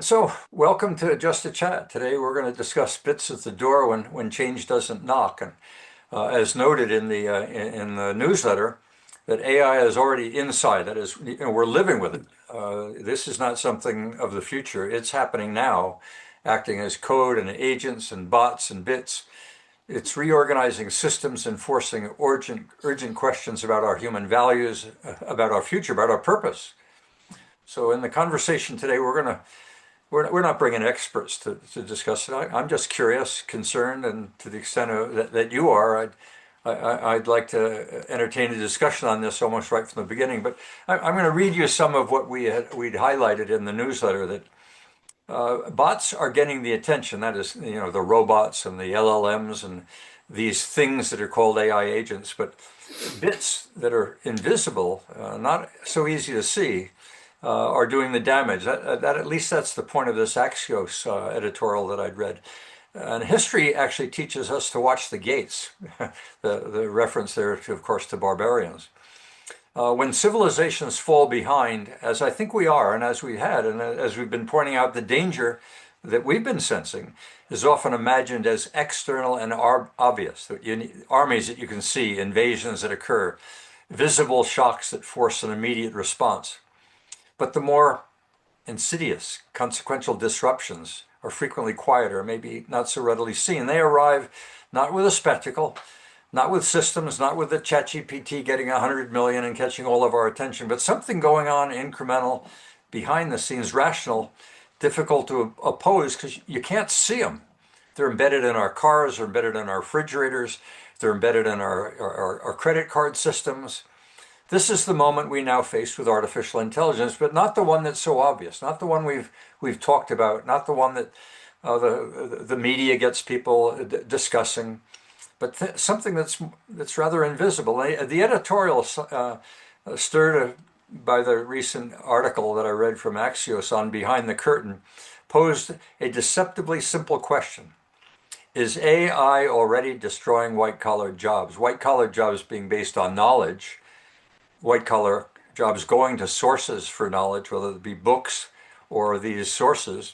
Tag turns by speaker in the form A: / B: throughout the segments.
A: So, welcome to Just a Chat. Today we're going to discuss bits at the door when change doesn't knock. And as noted in the newsletter, that AI is already inside. That is, we're living with it. This is not something of the future. It's happening now, acting as code and agents and bots and bits. It's reorganizing systems and forcing urgent questions about our human values, about our future, about our purpose. So, in the conversation today, we're not bringing experts to discuss it. I'm just curious, concerned, and to the extent that you are, I'd like to entertain a discussion on this almost right from the beginning. But I'm going to read you some of what we'd highlighted in the newsletter that bots are getting the attention. That is, the robots and the LLMs and these things that are called AI agents, but bits that are invisible, not so easy to see, are doing the damage. That at least that's the point of this Axios editorial that I'd read. And history actually teaches us to watch the gates. The reference there, of course, to barbarians. When civilizations fall behind, as I think we are, and as we had, and as we've been pointing out, the danger that we've been sensing is often imagined as external and obvious. That armies that you can see, invasions that occur, visible shocks that force an immediate response. But the more insidious, consequential disruptions are frequently quieter, maybe not so readily seen. They arrive not with a spectacle, not with systems, not with the ChatGPT getting 100 million and catching all of our attention, but something going on incremental, behind the scenes, rational, difficult to oppose because you can't see them. They're embedded in our cars, they're embedded in our refrigerators, they're embedded in our credit card systems. This is the moment we now face with artificial intelligence, but not the one that's so obvious, not the one we've talked about, not the one that the media gets people discussing, but something that's rather invisible. The editorial stirred by the recent article that I read from Axios on Behind the Curtain posed a deceptively simple question. Is AI already destroying white-collar jobs? White-collar jobs being based on knowledge, white-collar jobs going to sources for knowledge, whether it be books or these sources,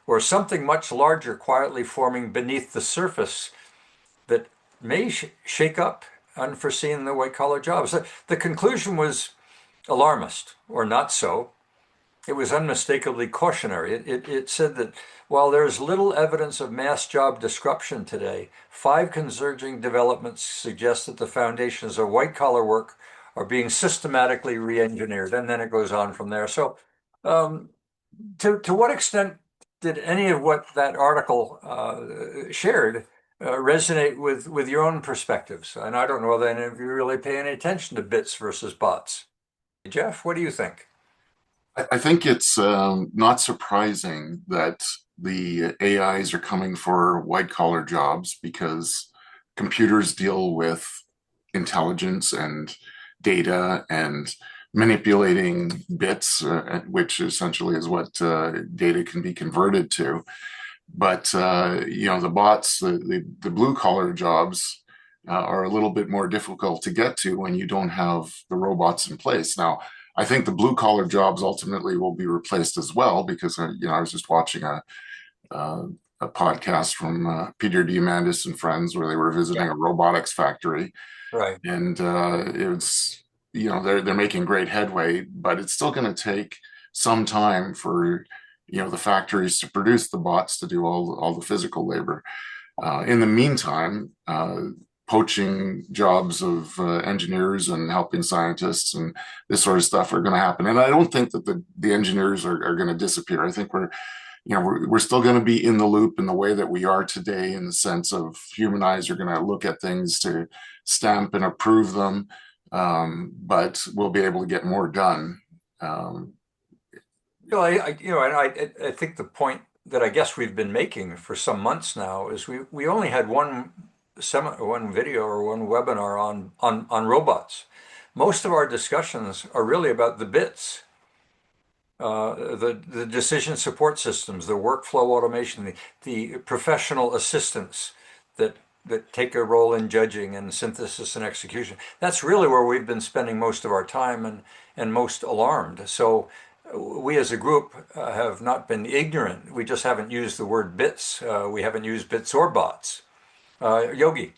A: or something much larger quietly forming beneath the surface that may shake up unforeseen the white-collar jobs. The conclusion was alarmist, or not so. It was unmistakably cautionary. It said that while there is little evidence of mass job disruption today, 5 converging developments suggest that the foundations of white-collar work are being systematically re-engineered, and then it goes on from there. So, to what extent did any of what that article shared resonate with your own perspectives? And I don't know whether any of you really pay any attention to bits versus bots. Jeff, what do you think?
B: I think it's not surprising that the AIs are coming for white collar jobs because computers deal with intelligence and data and manipulating bits, which essentially is what data can be converted to. But the bots, the blue collar jobs, are a little bit more difficult to get to when you don't have the robots in place. Now, I think the blue collar jobs ultimately will be replaced as well because I was just watching uh, a podcast from Peter Diamandis and friends where they were visiting
A: Yeah.
B: a robotics factory,
A: Right.
B: and it's they're making great headway, but it's still going to take some time for the factories to produce the bots to do all the physical labor. In the meantime, poaching jobs of engineers and helping scientists and this sort of stuff are going to happen. And I don't think that the engineers are going to disappear. I think we're still going to be in the loop in the way that we are today, in the sense of human eyes are going to look at things to stamp and approve them, but we'll be able to get more done. Um,
A: I think the point that I guess we've been making for some months now is we only had one video or one webinar on robots. Most of our discussions are really about the bits, the decision support systems, the workflow automation, the professional assistants that take a role in judging and synthesis and execution. That's really where we've been spending most of our time and most alarmed. So we as a group have not been ignorant. We just haven't used the word bits. We haven't used bits or bots. Yogi,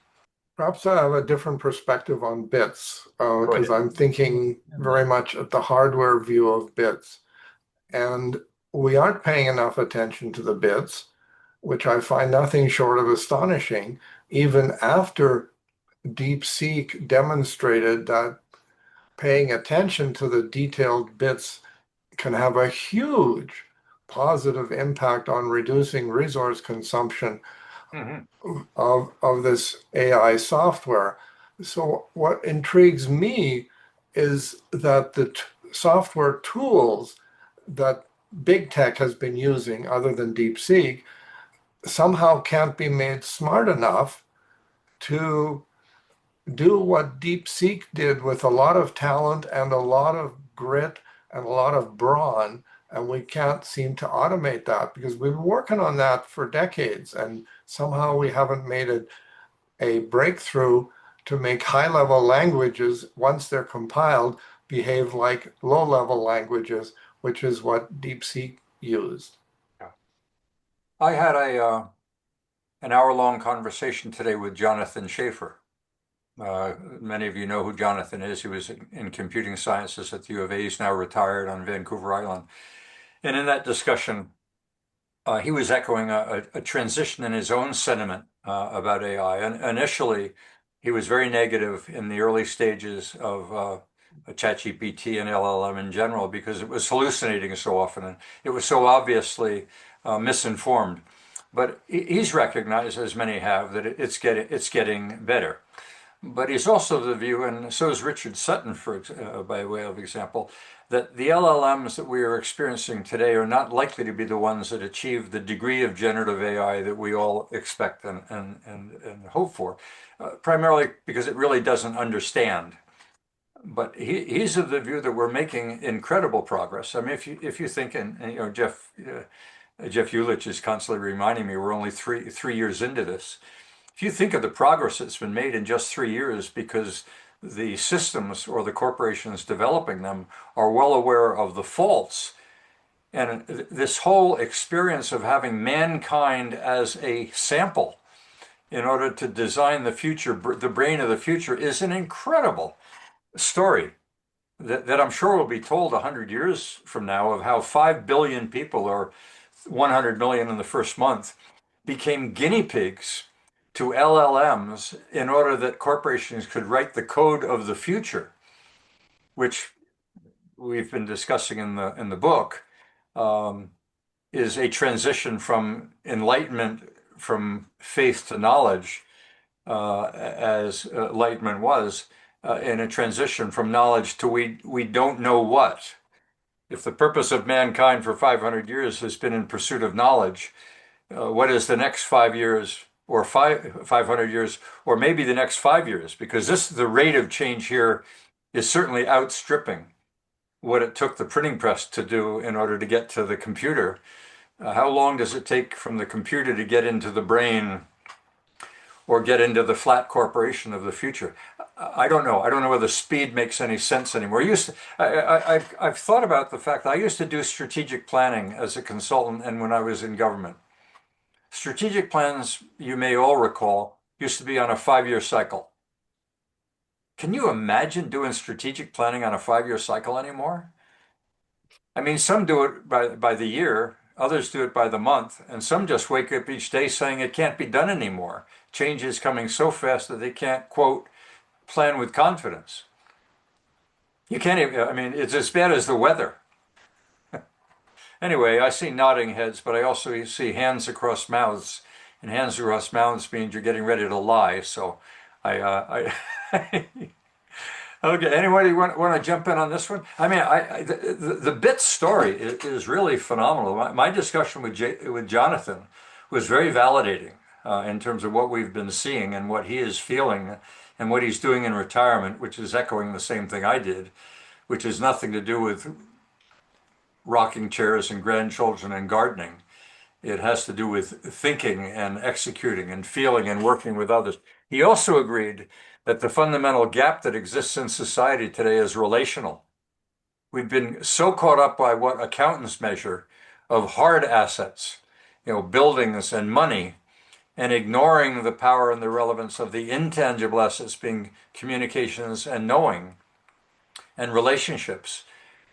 C: Perhaps I have a different perspective on bits
A: go
C: because
A: ahead.
C: I'm thinking very much at the hardware view of bits. And we aren't paying enough attention to the bits, which I find nothing short of astonishing, even after DeepSeek demonstrated that paying attention to the detailed bits can have a huge positive impact on reducing resource consumption
A: Mhm.
C: of this AI software. So what intrigues me is that the software tools that big tech has been using, other than DeepSeek, somehow can't be made smart enough to do what DeepSeek did with a lot of talent and a lot of grit and a lot of brawn. And we can't seem to automate that because we've been working on that for decades. And somehow we haven't made it a breakthrough to make high-level languages, once they're compiled, behave like low-level languages, which is what DeepSeek used.
A: I had an hour-long conversation today with Jonathan Schaefer. Many of you know who Jonathan is. He was in computing sciences at the U of A. He's now retired on Vancouver Island. And in that discussion, he was echoing a transition in his own sentiment about AI. And initially, he was very negative in the early stages of ChatGPT and LLM in general because it was hallucinating so often and it was so obviously misinformed. But he's recognized, as many have, that it's getting better. But he's also of the view, and so is Richard Sutton, by way of example, that the LLMs that we are experiencing today are not likely to be the ones that achieve the degree of generative AI that we all expect and hope for, primarily because it really doesn't understand. But he's of the view that we're making incredible progress. I mean, if you think, and Jeff Ulich is constantly reminding me we're only three years into this. If you think of the progress that's been made in just 3 years, because the systems or the corporations developing them are well aware of the faults, and this whole experience of having mankind as a sample in order to design the future, the brain of the future, is an incredible story that I'm sure will be told 100 years from now of how 5 billion people, or 100 million in the first month, became guinea pigs to LLMs in order that corporations could write the code of the future, which we've been discussing in the book, um, is a transition from enlightenment, from faith to knowledge, as enlightenment was, in a transition from knowledge to we don't know what. If the purpose of mankind for 500 years has been in pursuit of knowledge, what is the next 5 years or 500 years, or maybe the next 5 years? Because the rate of change here is certainly outstripping what it took the printing press to do in order to get to the computer. How long does it take from the computer to get into the brain or get into the flat corporation of the future? I don't know. I don't know whether speed makes any sense anymore. I've thought about the fact that I used to do strategic planning as a consultant and when I was in government. Strategic plans, you may all recall, used to be on a 5 year cycle. Can you imagine doing strategic planning on a 5 year cycle anymore? I mean, some do it by the year, others do it by the month, and some just wake up each day saying it can't be done anymore. Change is coming so fast that they can't, quote, plan with confidence. You can't even, I mean, it's as bad as the weather. Anyway, I see nodding heads, but I also see hands across mouths. And hands across mouths means you're getting ready to lie. So I okay. Anybody want to jump in on this one? I mean, the bit story is really phenomenal. My discussion with Jonathan was very validating in terms of what we've been seeing and what he is feeling and what he's doing in retirement, which is echoing the same thing I did, which has nothing to do with rocking chairs and grandchildren and gardening. It has to do with thinking and executing and feeling and working with others. He also agreed that the fundamental gap that exists in society today is relational. We've been so caught up by what accountants measure of hard assets, buildings and money, and ignoring the power and the relevance of the intangible assets being communications and knowing and relationships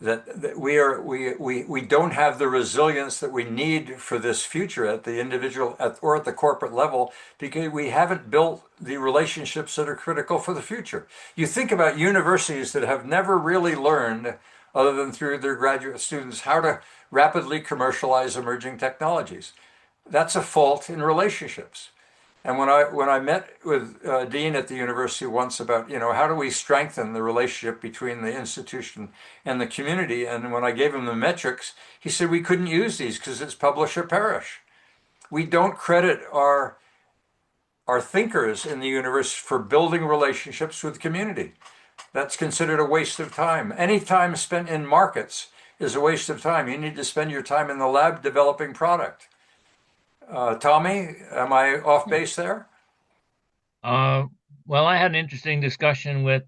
A: that we don't have the resilience that we need for this future at the individual or at the corporate level because we haven't built the relationships that are critical for the future. You think about universities that have never really learned, other than through their graduate students, how to rapidly commercialize emerging technologies. That's a fault in relationships. And when I met with Dean at the university once about, how do we strengthen the relationship between the institution and the community, and when I gave him the metrics, he said we couldn't use these because it's publish or perish. We don't credit our thinkers in the university for building relationships with the community. That's considered a waste of time. Any time spent in markets is a waste of time. You need to spend your time in the lab developing product. Tommy, am I off base there?
D: Well, I had an interesting discussion with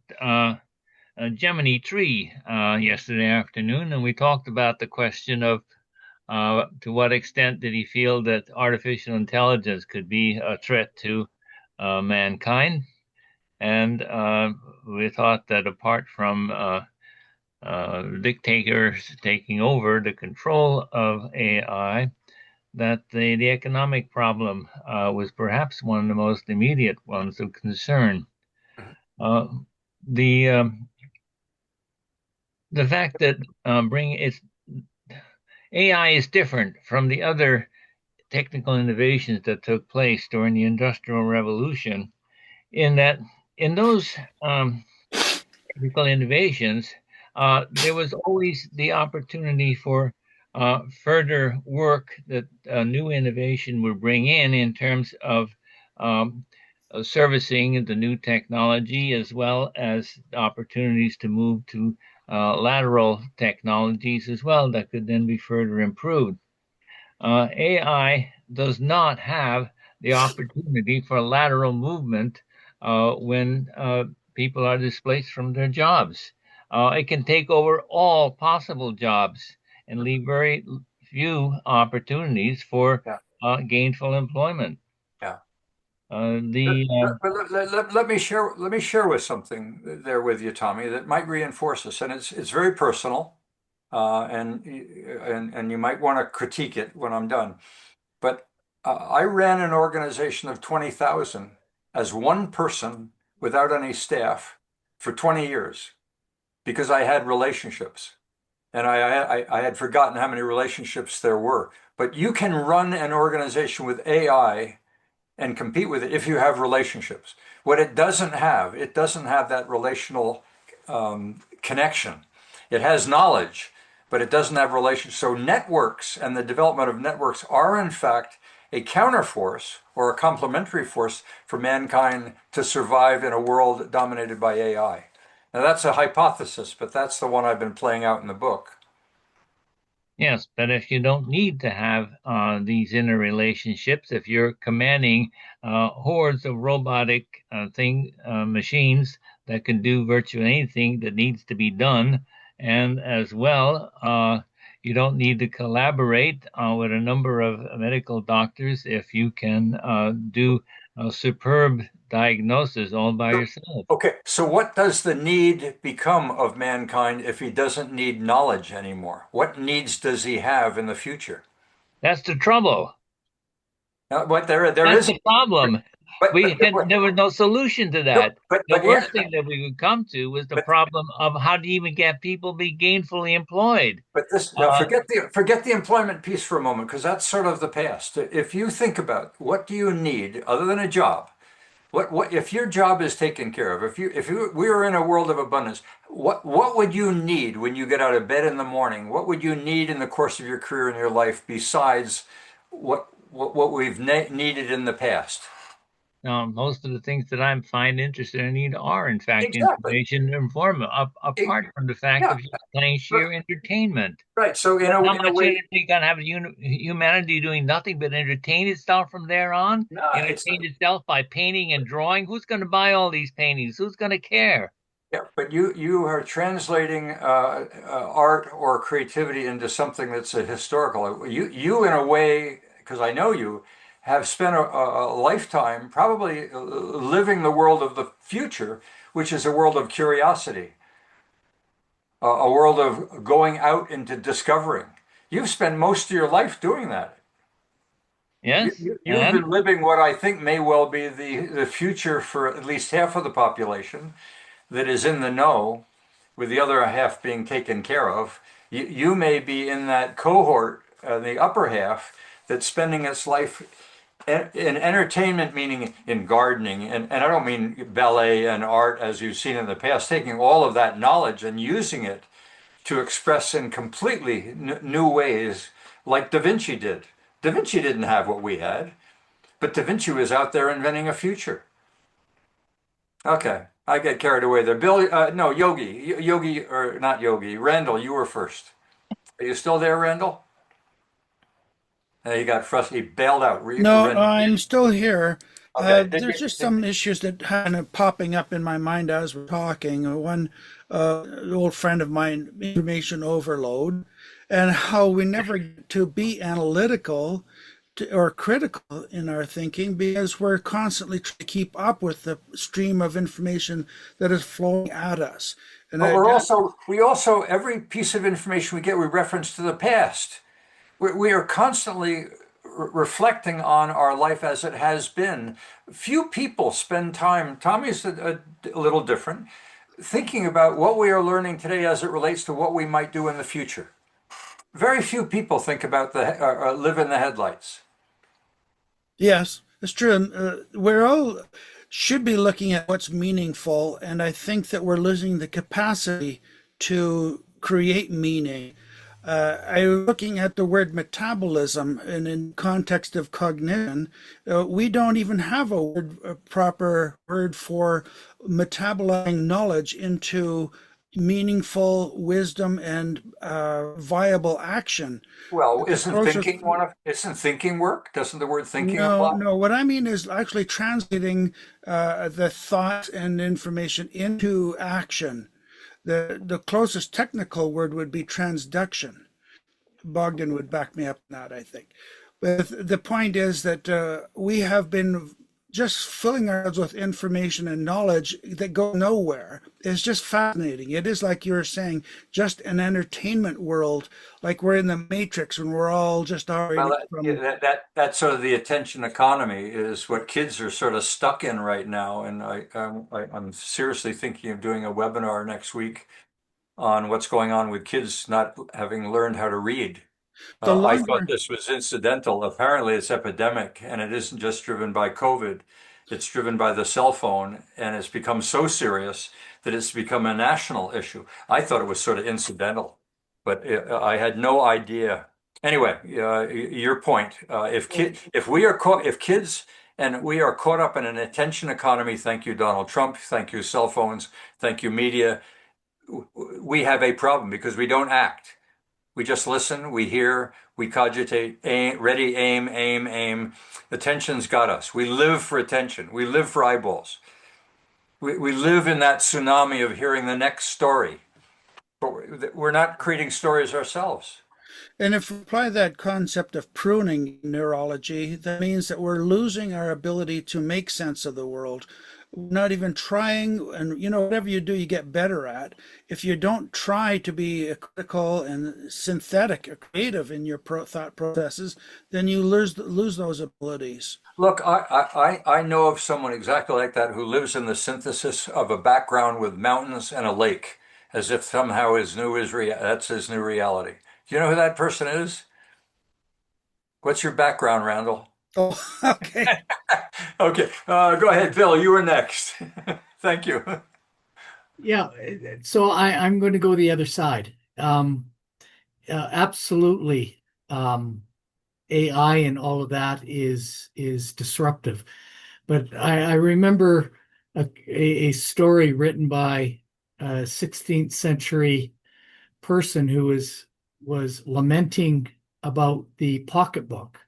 D: Gemini Tree yesterday afternoon, and we talked about the question of to what extent did he feel that artificial intelligence could be a threat to mankind. And we thought that apart from dictators taking over the control of AI, that the economic problem was perhaps one of the most immediate ones of concern. Uh, the the fact that AI is different from the other technical innovations that took place during the Industrial Revolution, in that in those technical innovations, there was always the opportunity for further work that new innovation would bring in terms of servicing the new technology, as well as opportunities to move to lateral technologies as well that could then be further improved. AI does not have the opportunity for lateral movement when people are displaced from their jobs. It can take over all possible jobs and leave very few opportunities for gainful employment.
A: Yeah. Let me share with something there with you, Tommy, that might reinforce this, and it's very personal, and you might want to critique it when I'm done. But I ran an organization of 20,000 as one person without any staff for 20 years because I had relationships. And I had forgotten how many relationships there were. But you can run an organization with AI and compete with it if you have relationships. What it doesn't have that relational connection. It has knowledge, but it doesn't have relationships. So networks and the development of networks are in fact a counterforce or a complementary force for mankind to survive in a world dominated by AI. Now that's a hypothesis, but that's the one I've been playing out in the book.
D: Yes, but if you don't need to have these interrelationships, if you're commanding hordes of robotic machines that can do virtually anything that needs to be done, and as well, you don't need to collaborate with a number of medical doctors if you can do a superb diagnosis all by yourself.
A: Okay, so what does the need become of mankind if he doesn't need knowledge anymore? What needs does he have in the future?
D: That's the trouble.
A: What there
D: That's
A: is,
D: the problem.
A: but
D: There was no solution to
A: no,
D: that.
A: but
D: The
A: but
D: worst thing that we would come to was the
A: but
D: problem of how to even get people be gainfully employed.
A: but this now
D: Uh,
A: forget the employment piece for a moment because that's sort of the past. If you think about what do you need other than a job? What if your job is taken care of? If we were in a world of abundance, what would you need when you get out of bed in the morning? What would you need in the course of your career and your life besides what we've needed in the past?
D: Most of the things that I find interested in need are, in fact,
A: Exactly.
D: information and informative,
A: It-
D: apart from the fact
A: yeah.
D: of just plain sheer entertainment.
A: Right. So
D: How
A: in a
D: much
A: way,
D: energy you gonna have humanity doing nothing but entertain itself from there on?
A: no, it's
D: Entertain itself by painting and drawing? Who's going to buy all these paintings? Who's going to care?
A: Yeah, but you are translating art or creativity into something that's a historical. You in a way, because I know you, have spent a lifetime probably living the world of the future, which is a world of curiosity, a world of going out into discovering. You've spent most of your life doing that.
D: Yes,
A: You've
D: and
A: been living what I think may well be the future for at least half of the population that is in the know, with the other half being taken care of. You may be in that cohort, the upper half, that's spending its life in entertainment, meaning in gardening. And I don't mean ballet and art as you've seen in the past, taking all of that knowledge and using it to express in completely new ways, like Da Vinci did. Da Vinci didn't have what we had, but Da Vinci was out there inventing a future. Okay, I get carried away there. Bill, no, Yogi, or not Yogi, Randall, you were first. Are you still there, Randall? He got frustrated. He bailed out.
E: No, I'm still here.
A: Okay,
E: There's just some issues that kind of popping up in my mind as we're talking. One old friend of mine, information overload, and how we never get to be analytical or critical in our thinking because we're constantly trying to keep up with the stream of information that is flowing at us. And
A: but
E: I,
A: we also, every piece of information we get, we reference to the past. We are constantly reflecting on our life as it has been. Few people spend time, Tommy's a little different, thinking about what we are learning today as it relates to what we might do in the future. Very few people think about live in the headlights.
E: yes, it's true. And, we're all should be looking at what's meaningful, and I think that we're losing the capacity to create meaning. I'm looking at the word metabolism, and in context of cognition, we don't even have a proper word for metabolizing knowledge into meaningful wisdom and viable action.
A: Well,
E: The closer
A: isn't thinking work? Doesn't the word thinking
E: No,
A: apply?
E: no. What I mean is actually translating the thought and information into action. The closest technical word would be transduction. Bogdan would back me up on that, I think. But the point is that we have been just filling ourselves with information and knowledge that go nowhere. It's just fascinating. It is like you were saying, just an entertainment world, like we're in the Matrix when we're all just
A: Well,
E: operating from.
A: that's sort of the attention economy is what kids are sort of stuck in right now. And I'm seriously thinking of doing a webinar next week on what's going on with kids not having learned how to read.
E: The
A: I thought
E: longer
A: this was incidental. Apparently, it's epidemic, and it isn't just driven by COVID. It's driven by the cell phone, and it's become so serious that it's become a national issue. I thought it was sort of incidental, but I had no idea. Anyway, your point. If kids and we are caught up in an attention economy, thank you, Donald Trump, thank you, cell phones, thank you, media, we have a problem because we don't act. We just listen, we hear, we cogitate, ready, aim, aim, aim. Attention's got us. We live for attention. We live for eyeballs. We live in that tsunami of hearing the next story. But we're not creating stories ourselves.
E: And if we apply that concept of pruning in neurology, that means that we're losing our ability to make sense of the world. We're not even trying, and whatever you do, you get better at. If you don't try to be critical and synthetic or creative in your thought processes, then you lose those abilities.
A: Look, I know of someone exactly like that who lives in the synthesis of a background with mountains and a lake, as if somehow that's his new reality. Do you know who that person is? What's your background, Randall?
E: Oh, okay.
A: Okay, go ahead, Bill. You were next. Thank you.
F: Yeah, so I'm going to go the other side. Absolutely, AI and all of that is disruptive. But I remember a story written by a 16th century person who was lamenting about the pocketbook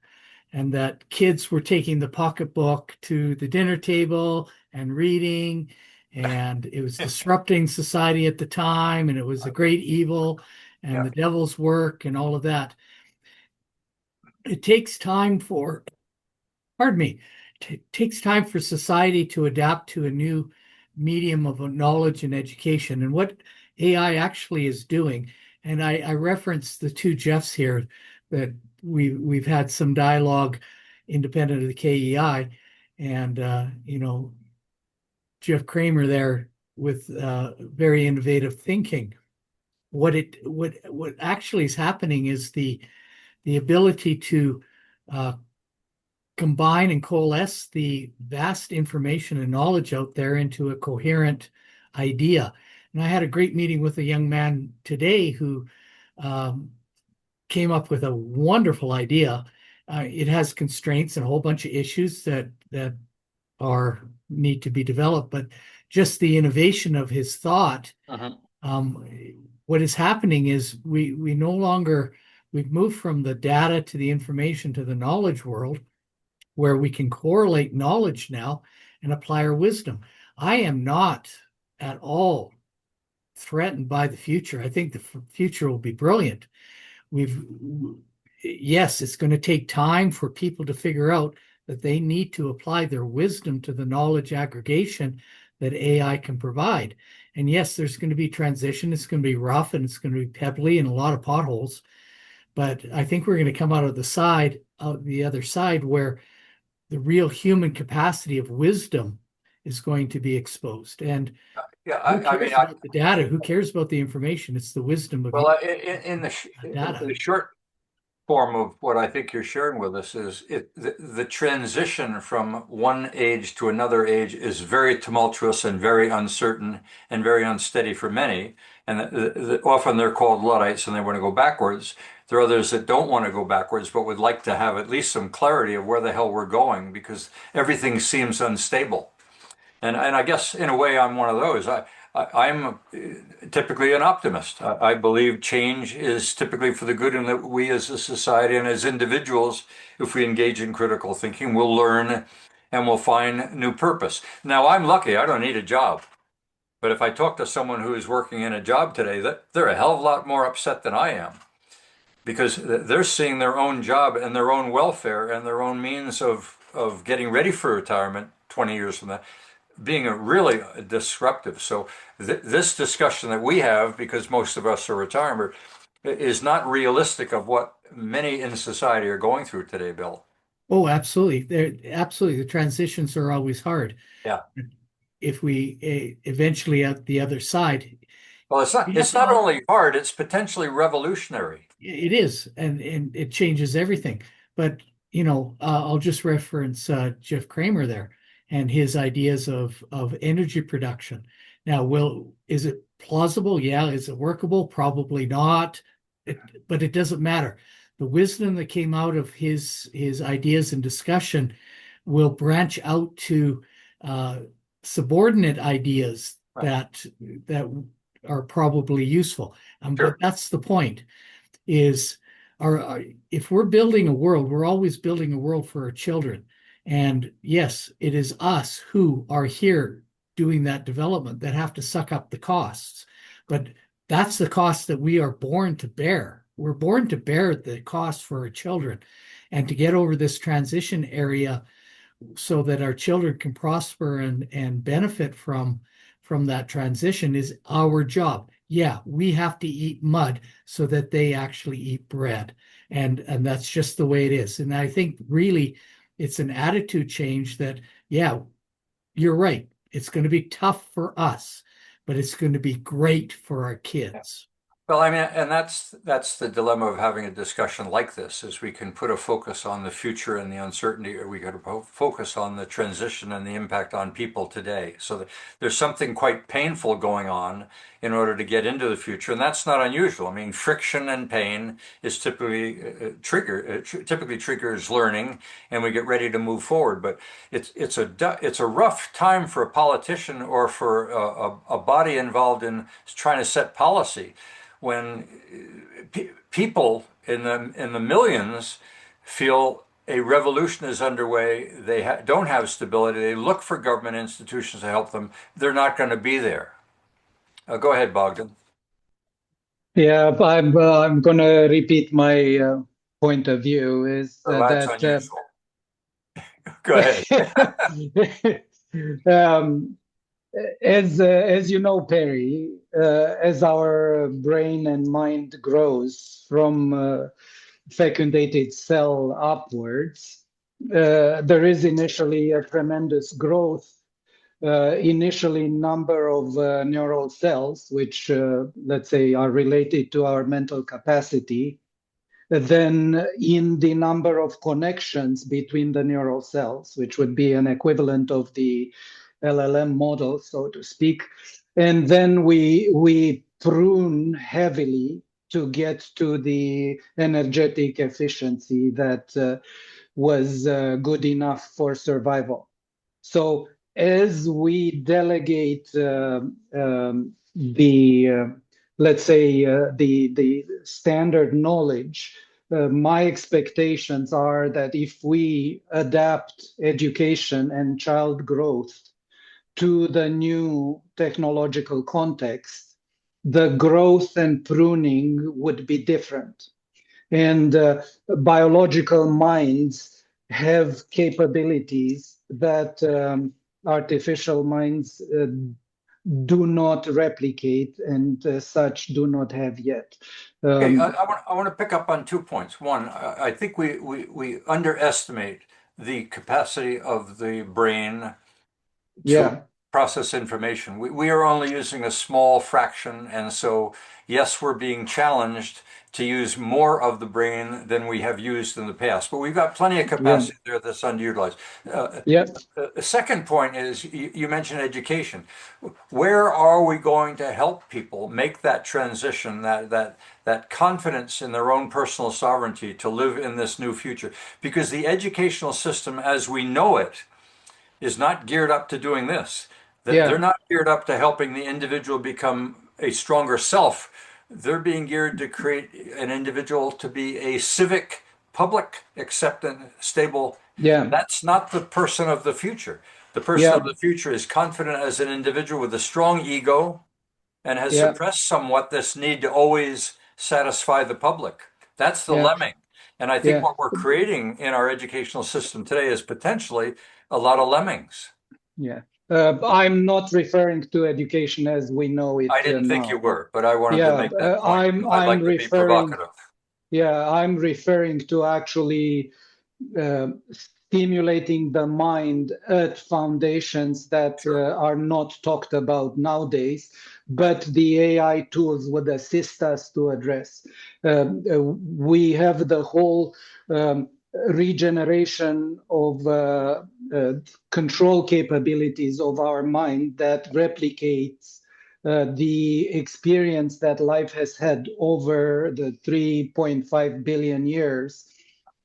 F: and that kids were taking the pocketbook to the dinner table and reading and it was disrupting society at the time, and it was a great evil and
A: Yeah.
F: the devil's work and all of that. It takes time for, pardon me, takes time for society to adapt to a new medium of knowledge and education. And what AI actually is doing, and I reference the two Jeffs here that we've had some dialogue independent of the KEI, and Jeff Kramer there with very innovative thinking. What actually is happening is the ability to combine and coalesce the vast information and knowledge out there into a coherent idea. And I had a great meeting with a young man today who um, came up with a wonderful idea. It has constraints and a whole bunch of issues that are need to be developed, but just the innovation of his thought. Um, what is happening is we no longer we've moved from the data to the information to the knowledge world, where we can correlate knowledge now and apply our wisdom. I am not at all threatened by the future. I think the future will be brilliant. Yes, it's going to take time for people to figure out that they need to apply their wisdom to the knowledge aggregation that AI can provide. And yes, there's going to be transition. It's going to be rough and it's going to be pebbly and a lot of potholes. But I think we're going to come out of the other side where the real human capacity of wisdom is going to be exposed. And
A: Yeah,
F: who cares about the data? Who cares about the information? It's the wisdom of
A: well,
F: in data.
A: the short form of what I think you're sharing with us is the transition from one age to another age is very tumultuous and very uncertain and very unsteady for many. And often they're called Luddites and they want to go backwards. There are others that don't want to go backwards, but would like to have at least some clarity of where the hell we're going because everything seems unstable. And I guess in a way I'm one of those. I'm typically an optimist. I believe change is typically for the good, and that we as a society and as individuals, if we engage in critical thinking, will learn and will find new purpose. Now, I'm lucky. I don't need a job. But if I talk to someone who is working in a job today, they're a hell of a lot more upset than I am because they're seeing their own job and their own welfare and their own means of getting ready for retirement 20 years from now being a really disruptive. So this discussion that we have, because most of us are retired, is not realistic of what many in society are going through today, Bill.
F: Oh, absolutely. Absolutely. The transitions are always hard.
A: Yeah.
F: If we eventually at the other side,
A: Well, it's not only hard, it's potentially revolutionary.
F: it is, and it changes everything. But I'll just reference Jeff Kramer there and his ideas of energy production. Now, is it plausible? Yeah. Is it workable? Probably not. But it doesn't matter. The wisdom that came out of his ideas and discussion will branch out to subordinate ideas that are probably useful.
A: Sure.
F: But that's the point. Is if we're building a world, we're always building a world for our children. And yes, it is us who are here doing that development that have to suck up the costs. But that's the cost that we are born to bear. We're born to bear the cost for our children and to get over this transition area so that our children can prosper and benefit from that transition is our job. Yeah, we have to eat mud so that they actually eat bread. And that's just the way it is. And I think really it's an attitude change that, yeah, you're right. It's going to be tough for us, but it's going to be great for our kids.
A: Well, I mean, and that's the dilemma of having a discussion like this, is we can put a focus on the future and the uncertainty, or we could focus on the transition and the impact on people today. So there's something quite painful going on in order to get into the future, and that's not unusual. I mean, friction and pain is typically typically triggers learning, and we get ready to move forward. But it's a rough time for a politician or for a body involved in trying to set policy when people in the millions feel a revolution is underway, they don't have stability, they look for government institutions to help them, they're not going to be there. Go ahead, Bogdan.
G: Yeah, I'm going to repeat my point of view is
A: Oh, that's unusual. Go ahead.
G: um, as you know, Perry, as our brain and mind grows from fecundated cell upwards, there is initially a tremendous growth. Initially, number of neural cells, which let's say are related to our mental capacity, then in the number of connections between the neural cells, which would be an equivalent of the LLM model, so to speak. And then we prune heavily to get to the energetic efficiency that was good enough for survival. So as we delegate let's say the standard knowledge, my expectations are that if we adapt education and child growth to the new technological context, the growth and pruning would be different. And biological minds have capabilities that artificial minds do not replicate, and such do not have yet.
A: Okay, I want to pick up on 2 points. One, I think we underestimate the capacity of the brain
G: Yeah.
A: to process information. We are only using a small fraction, and so yes, we're being challenged to use more of the brain than we have used in the past, but we've got plenty of capacity there that's underutilized.
G: Yeah.
A: The second point is you mentioned education. Where are we going to help people make that transition, that confidence in their own personal sovereignty to live in this new future? Because the educational system as we know it is not geared up to doing this.
G: Yeah.
A: They're not geared up to helping the individual become a stronger self. They're being geared to create an individual to be a civic, public, acceptant, stable.
G: Yeah.
A: That's not the person of the future. The person of the future is confident as an individual with a strong ego and has suppressed somewhat this need to always satisfy the public. That's the lemming. And I think what we're creating in our educational system today is potentially a lot of lemmings.
G: Yeah. I'm not referring to education as we know it.
A: I didn't think you were, but I wanted to make that point.
G: I'm
A: like to be provocative.
G: Yeah, I'm referring to actually stimulating the mind at foundations that are not talked about nowadays, but the AI tools would assist us to address. We have the whole regeneration of control capabilities of our mind that replicates the experience that life has had over the 3.5 billion years,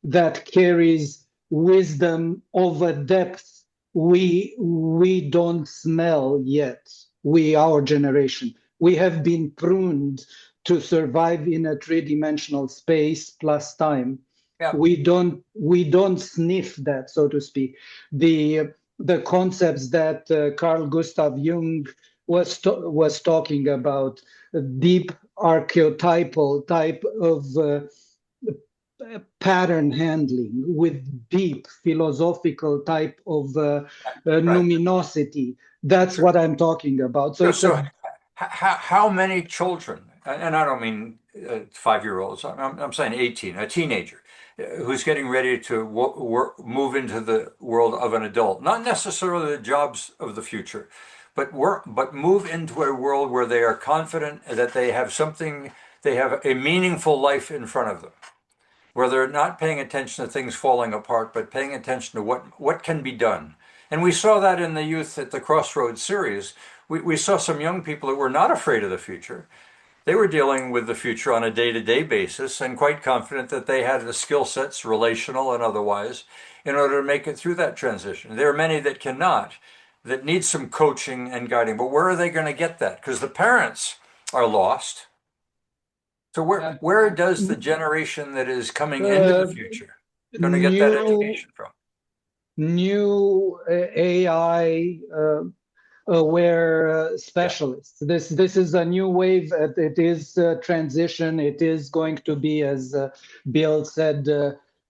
G: that carries wisdom of a depth we don't smell yet. Our generation, we have been pruned to survive in a three-dimensional space plus time.
A: Yeah.
G: We don't sniff that, so to speak. The concepts that Carl Gustav Jung was talking about, a deep archetypal type of pattern handling with deep philosophical type of numinosity. That's what I'm talking about. So
A: how many children, and I don't mean 5-year-olds, I'm saying 18, a teenager who's getting ready to move into the world of an adult, not necessarily the jobs of the future, but move into a world where they are confident that they have a meaningful life in front of them, where they're not paying attention to things falling apart, but paying attention to what can be done. And we saw that in the Youth at the Crossroads series. We saw some young people that were not afraid of the future. They were dealing with the future on a day-to-day basis and quite confident that they had the skill sets, relational and otherwise, in order to make it through that transition. There are many that cannot, that need some coaching and guiding. But where are they going to get that? Because the parents are lost. So where does the generation that is coming into the future? going to get that
G: new
A: education from?
G: new AI aware
A: Yeah.
G: specialists. This is a new wave. It is a transition. It is going to be, as Bill said,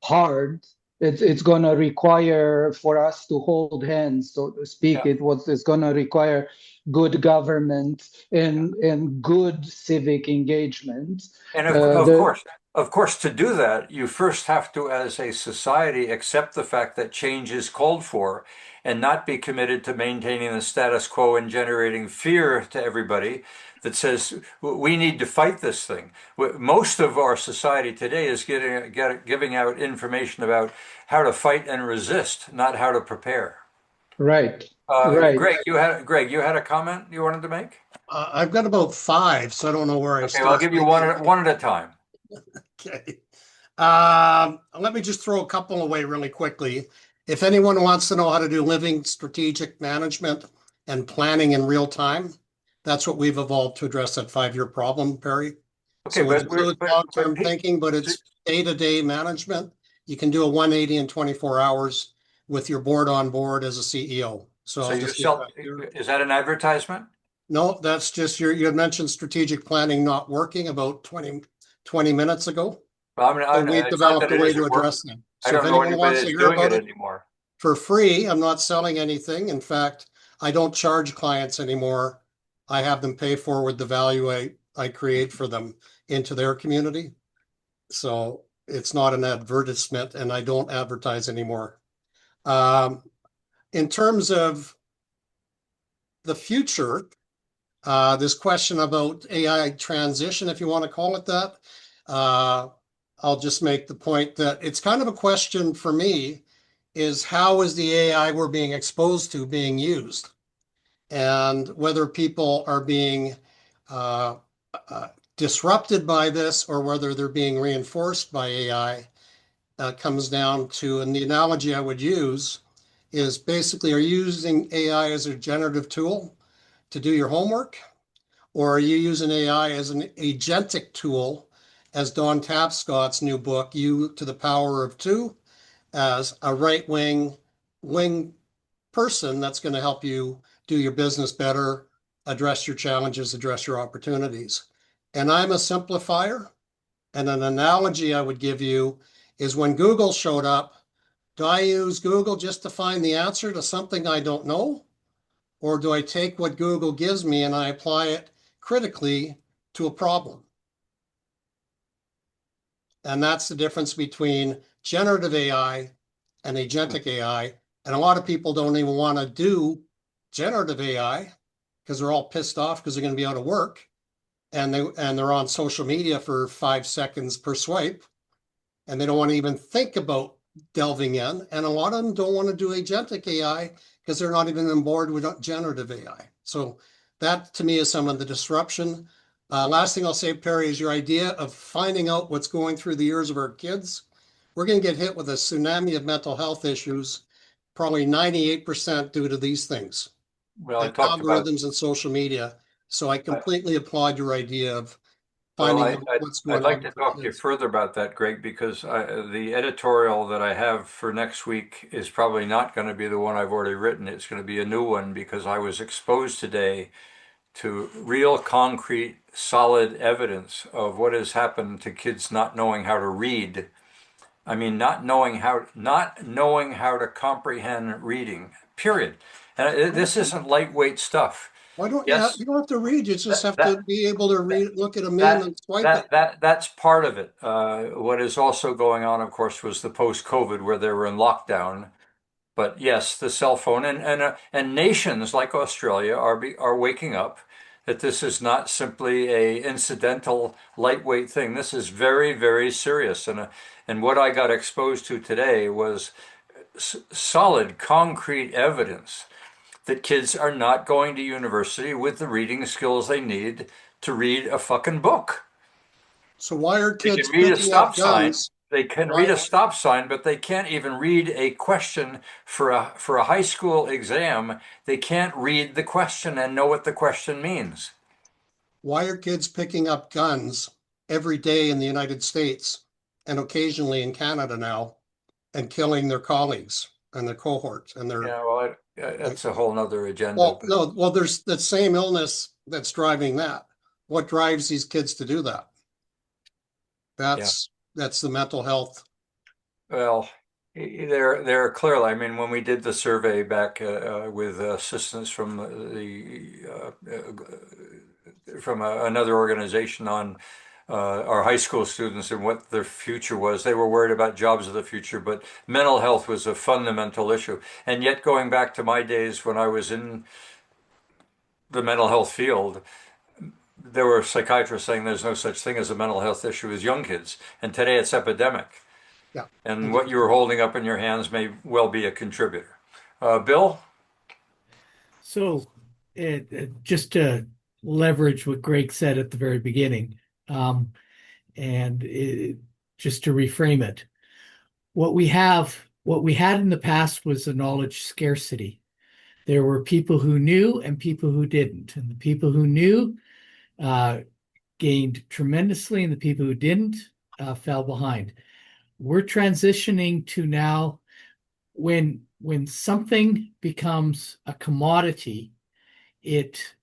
G: hard. It's going to require for us to hold hands, so to speak.
A: Yeah.
G: It's going to require good government and good civic engagement.
A: And
G: The
A: of course, to do that, you first have to, as a society, accept the fact that change is called for and not be committed to maintaining the status quo and generating fear to everybody that says we need to fight this thing. Most of our society today is giving out information about how to fight and resist, not how to prepare.
G: right, right.
A: Greg, you had a comment you wanted to make?
H: I've got about five, so I don't know where I
A: Okay, well, I'll
H: start.
A: give you one at a time.
H: Okay. Let me just throw a couple away really quickly. If anyone wants to know how to do living strategic management and planning in real time, that's what we've evolved to address that 5-year problem, Perry.
A: Okay,
H: So it
A: but
H: includes long-term thinking, but it's day-to-day management. You can do a 180 in 24 hours with your board on board as a CEO. So
A: so
H: I'll
A: you
H: just leave
A: sell,
H: that there.
A: is that an advertisement?
H: No, that's just you had mentioned strategic planning not working about 20 minutes ago.
A: Well, I mean,
H: So we've
A: it's not
H: developed
A: that
H: a
A: it
H: way to
A: isn't working.
H: address them.
A: I
H: So if
A: don't know
H: anyone
A: anybody
H: wants to
A: that's
H: hear
A: doing
H: about
A: it
H: it
A: anymore.
H: for free, I'm not selling anything. In fact, I don't charge clients anymore. I have them pay forward the value I create for them into their community. So it's not an advertisement and I don't advertise anymore. In terms of the future, this question about AI transition, if you want to call it that, I'll just make the point that it's kind of a question for me is how is the AI we're being exposed to being used? And whether people are being disrupted by this or whether they're being reinforced by AI comes down to, and the analogy I would use is basically, are you using AI as a generative tool to do your homework? Or are you using AI as an agentic tool, as Don Tapscott's new book, You to the Power of Two, as a right wing person that's going to help you do your business better, address your challenges, address your opportunities. And I'm a simplifier. And an analogy I would give you is when Google showed up, do I use Google just to find the answer to something I don't know? Or do I take what Google gives me and I apply it critically to a problem? And that's the difference between generative AI and agentic AI. And a lot of people don't even want to do generative AI because they're all pissed off because they're going to be out of work and they're on social media for 5 seconds per swipe and they don't want to even think about delving in. And a lot of them don't want to do agentic AI because they're not even on board with generative AI. So that to me is some of the disruption. Last thing I'll say, Perry, is your idea of finding out what's going through the ears of our kids. We're going to get hit with a tsunami of mental health issues, probably 98% due to these things.
A: Well, I
H: and
A: talked about.
H: algorithms and social media. So I completely applaud your idea of
A: Well,
H: finding out what's
A: I'd
H: going
A: like
H: on
A: to
H: with our
A: talk to you
H: kids.
A: further about that, Greg, because the editorial that I have for next week is probably not going to be the one I've already written. It's going to be a new one because I was exposed today to real concrete, solid evidence of what has happened to kids not knowing how to read. I mean, not knowing how to comprehend reading, period. And this isn't lightweight stuff.
H: Why don't
A: Yes,
H: you don't have to read, you just have to
A: that
H: be able to read, look at a meme
A: that
H: and swipe it.
A: that's part of it. What is also going on, of course, was the post-COVID where they were in lockdown. But yes, the cell phone and nations like Australia are waking up that this is not simply a incidental, lightweight thing. This is very, very serious. And what I got exposed to today was solid, concrete evidence that kids are not going to university with the reading skills they need to read a fucking book.
H: So why are
A: They
H: kids
A: can read a
H: picking up
A: stop sign.
H: guns?
A: They can
H: Why
A: read a stop sign, but they can't even read a question for a high school exam. They can't read the question and know what the question means.
H: why are kids picking up guns every day in the United States and occasionally in Canada now? and killing their colleagues and their cohorts and their.
A: Yeah, well, that's a whole nother agenda.
H: Well, no, well, there's that same illness that's driving that. What drives these kids to do that? That's the mental health.
A: Well, there clearly. I mean, when we did the survey back with assistance from another organization on our high school students and what their future was, they were worried about jobs of the future, but mental health was a fundamental issue. And yet, going back to my days when I was in the mental health field, there were psychiatrists saying there's no such thing as a mental health issue as young kids, and today it's epidemic.
H: Yeah.
A: And what you were holding up in your hands may well be a contributor. Bill?
F: So, just to leverage what Greg said at the very beginning, just to reframe it, what we had in the past was a knowledge scarcity. There were people who knew and people who didn't, and the people who knew gained tremendously, and the people who didn't fell behind. We're transitioning to now when something becomes a commodity, it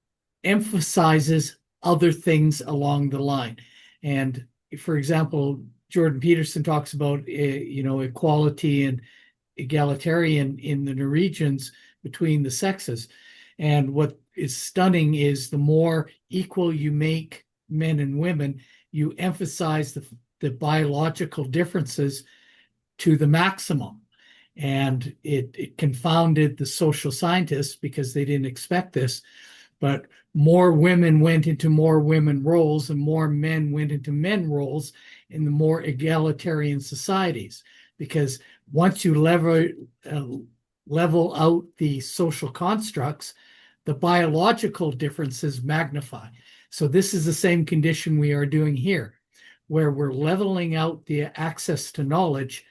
F: emphasizes other things along the line. And for example, Jordan Peterson talks about equality and egalitarian in the Norwegians between the sexes. And what is stunning is the more equal you make men and women, you emphasize the biological differences to the maximum. And it confounded the social scientists because they didn't expect this. But more women went into more women roles and more men went into men roles in the more egalitarian societies. Because once you level out the social constructs, the biological differences magnify. So this is the same condition we are doing here, where we're leveling out the access to knowledge.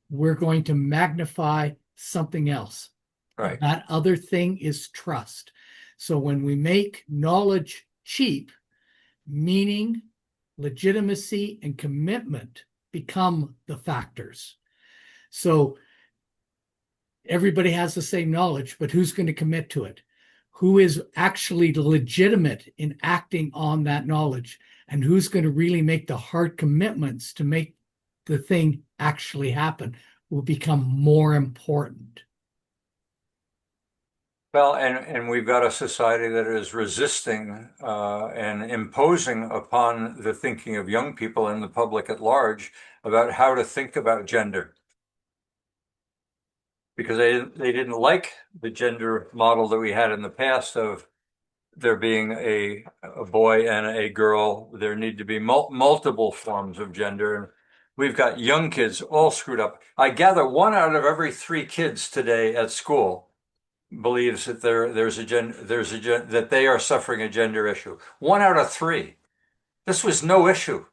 F: We're going to magnify something else.
A: Right.
F: That other thing is trust. So when we make knowledge cheap, meaning, legitimacy, and commitment become the factors. So everybody has the same knowledge, but who's going to commit to it? Who is actually legitimate in acting on that knowledge? And who's going to really make the hard commitments to make the thing actually happen will become more important.
A: Well, and we've got a society that is resisting and imposing upon the thinking of young people and the public at large about how to think about gender. Because they didn't like the gender model that we had in the past of there being a boy and a girl. There need to be multiple forms of gender. And we've got young kids all screwed up. I gather 1 out of every 3 kids today at school believes that that they are suffering a gender issue. 1 out of 3. This was no issue.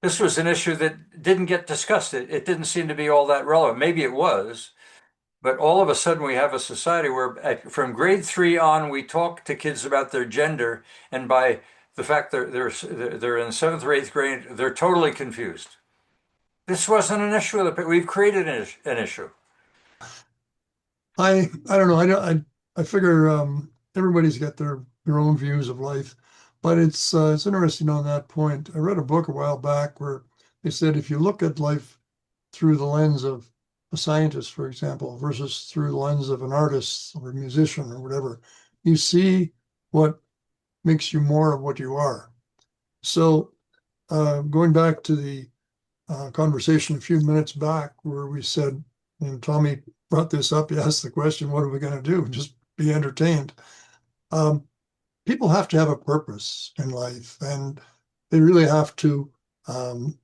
A: This was an issue that didn't get discussed. It didn't seem to be all that relevant. Maybe it was, but all of a sudden we have a society where from grade 3 on, we talk to kids about their gender, and by the fact they're in 7th or 8th grade, they're totally confused. This wasn't an issue. We've created an issue.
I: I don't know. I figure everybody's got their own views of life, but it's interesting on that point. I read a book a while back where they said if you look at life through the lens of a scientist, for example, versus through the lens of an artist or a musician or whatever, you see what makes you more of what you are. So going back to the conversation a few minutes back where we said, and Tommy brought this up, he asked the question, what are we going to do? Just be entertained. People have to have a purpose in life, and they really have to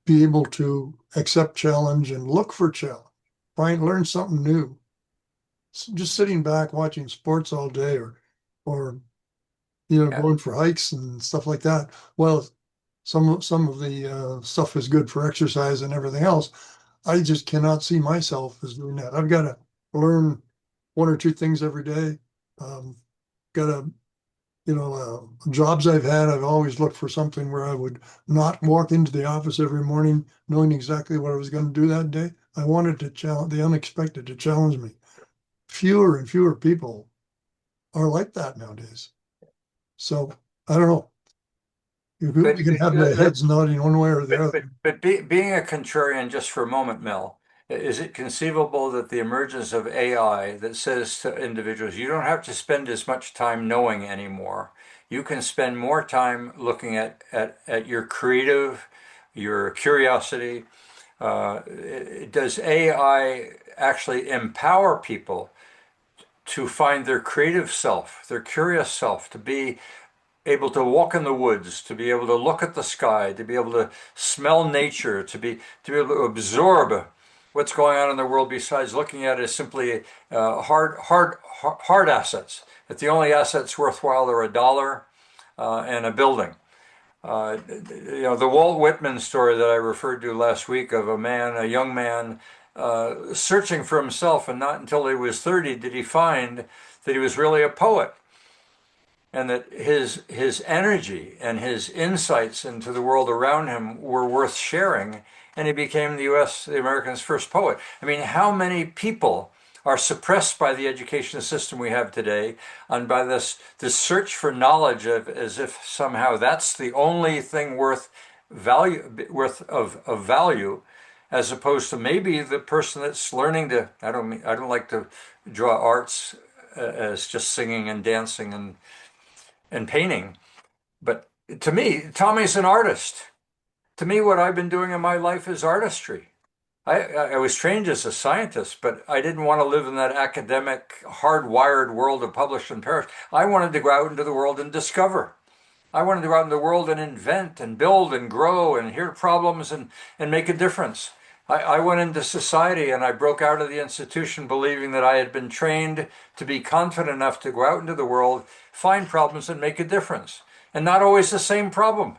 I: be able to accept challenge and look for challenge, learn something new. Just sitting back watching sports all day or going for hikes and stuff like that. Well, some of the stuff is good for exercise and everything else. I just cannot see myself as doing that. I've got to learn 1 or 2 things every day. Jobs I've had, I've always looked for something where I would not walk into the office every morning knowing exactly what I was going to do that day. I wanted to challenge the unexpected, to challenge me. Fewer and fewer people are like that nowadays. So I don't know. We can have the heads nodding one way or the other.
A: But being a contrarian just for a moment, Mel, is it conceivable that the emergence of AI that says to individuals, you don't have to spend as much time knowing anymore. You can spend more time looking at your creative, your curiosity. Does AI actually empower people to find their creative self, their curious self, to be able to walk in the woods, to be able to look at the sky, to be able to smell nature, to be able to absorb what's going on in the world besides looking at it as simply hard assets. That the only assets worthwhile are a dollar and a building. The Walt Whitman story that I referred to last week of a young man, searching for himself, and not until he was 30 did he find that he was really a poet, and that his energy and his insights into the world around him were worth sharing, and he became the Americans' first poet. I mean, how many people are suppressed by the education system we have today, and by this search for knowledge as if somehow that's the only thing worth of value, as opposed to maybe the person that's learning to, I don't like to draw arts as just singing and dancing and painting, but to me, Tommy's an artist. To me, what I've been doing in my life is artistry. I was trained as a scientist, but I didn't want to live in that academic, hardwired world of publish and perish. I wanted to go out into the world and discover. I wanted to go out in the world and invent and build and grow and hear problems and make a difference. I went into society and I broke out of the institution believing that I had been trained to be confident enough to go out into the world, find problems and make a difference. And not always the same problem.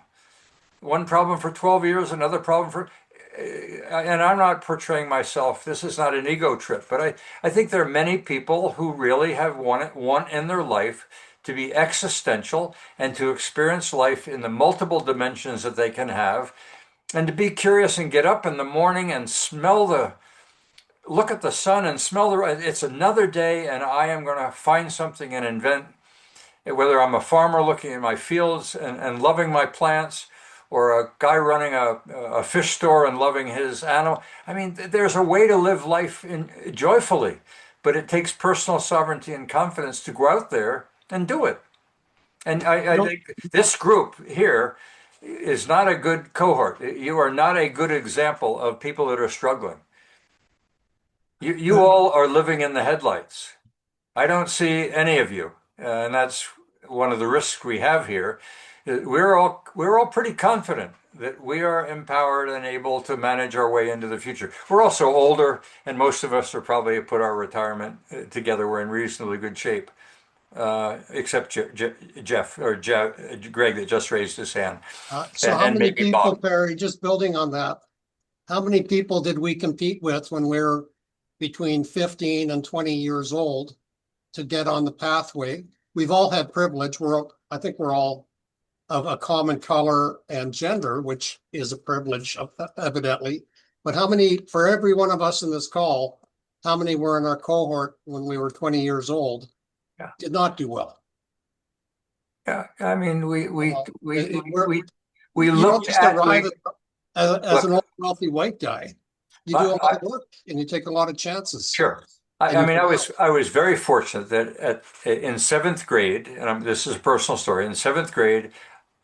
A: One problem for 12 years, another problem for, and I'm not portraying myself, this is not an ego trip, but I think there are many people who really have want in their life to be existential and to experience life in the multiple dimensions that they can have, and to be curious and get up in the morning and look at the sun and smell it's another day and I am going to find something and invent, whether I'm a farmer looking at my fields and loving my plants, or a guy running a fish store and loving his animal. I mean, there's a way to live life joyfully, but it takes personal sovereignty and confidence to go out there and do it. And I think this group here is not a good cohort. You are not a good example of people that are struggling. You all are living in the headlights. I don't see any of you, and that's one of the risks we have here. We're all pretty confident that we are empowered and able to manage our way into the future. We're also older, and most of us are probably put our retirement together. We're in reasonably good shape, except Greg that just raised his hand.
H: So how many people, Perry, just building on that, how many people did we compete with when we were between 15 and 20 years old to get on the pathway? We've all had privilege. I think we're all of a common color and gender, which is a privilege, evidently. But how many, for every one of us in this call, how many were in our cohort when we were 20 years old?
A: Yeah.
H: Did not do well.
A: Yeah, I mean, we
H: you
A: looked
H: just
A: at
H: arrive as an old wealthy white guy. You do a lot of work and you take a lot of chances.
A: Sure. I mean, I was very fortunate that in seventh grade, and this is a personal story. In seventh grade,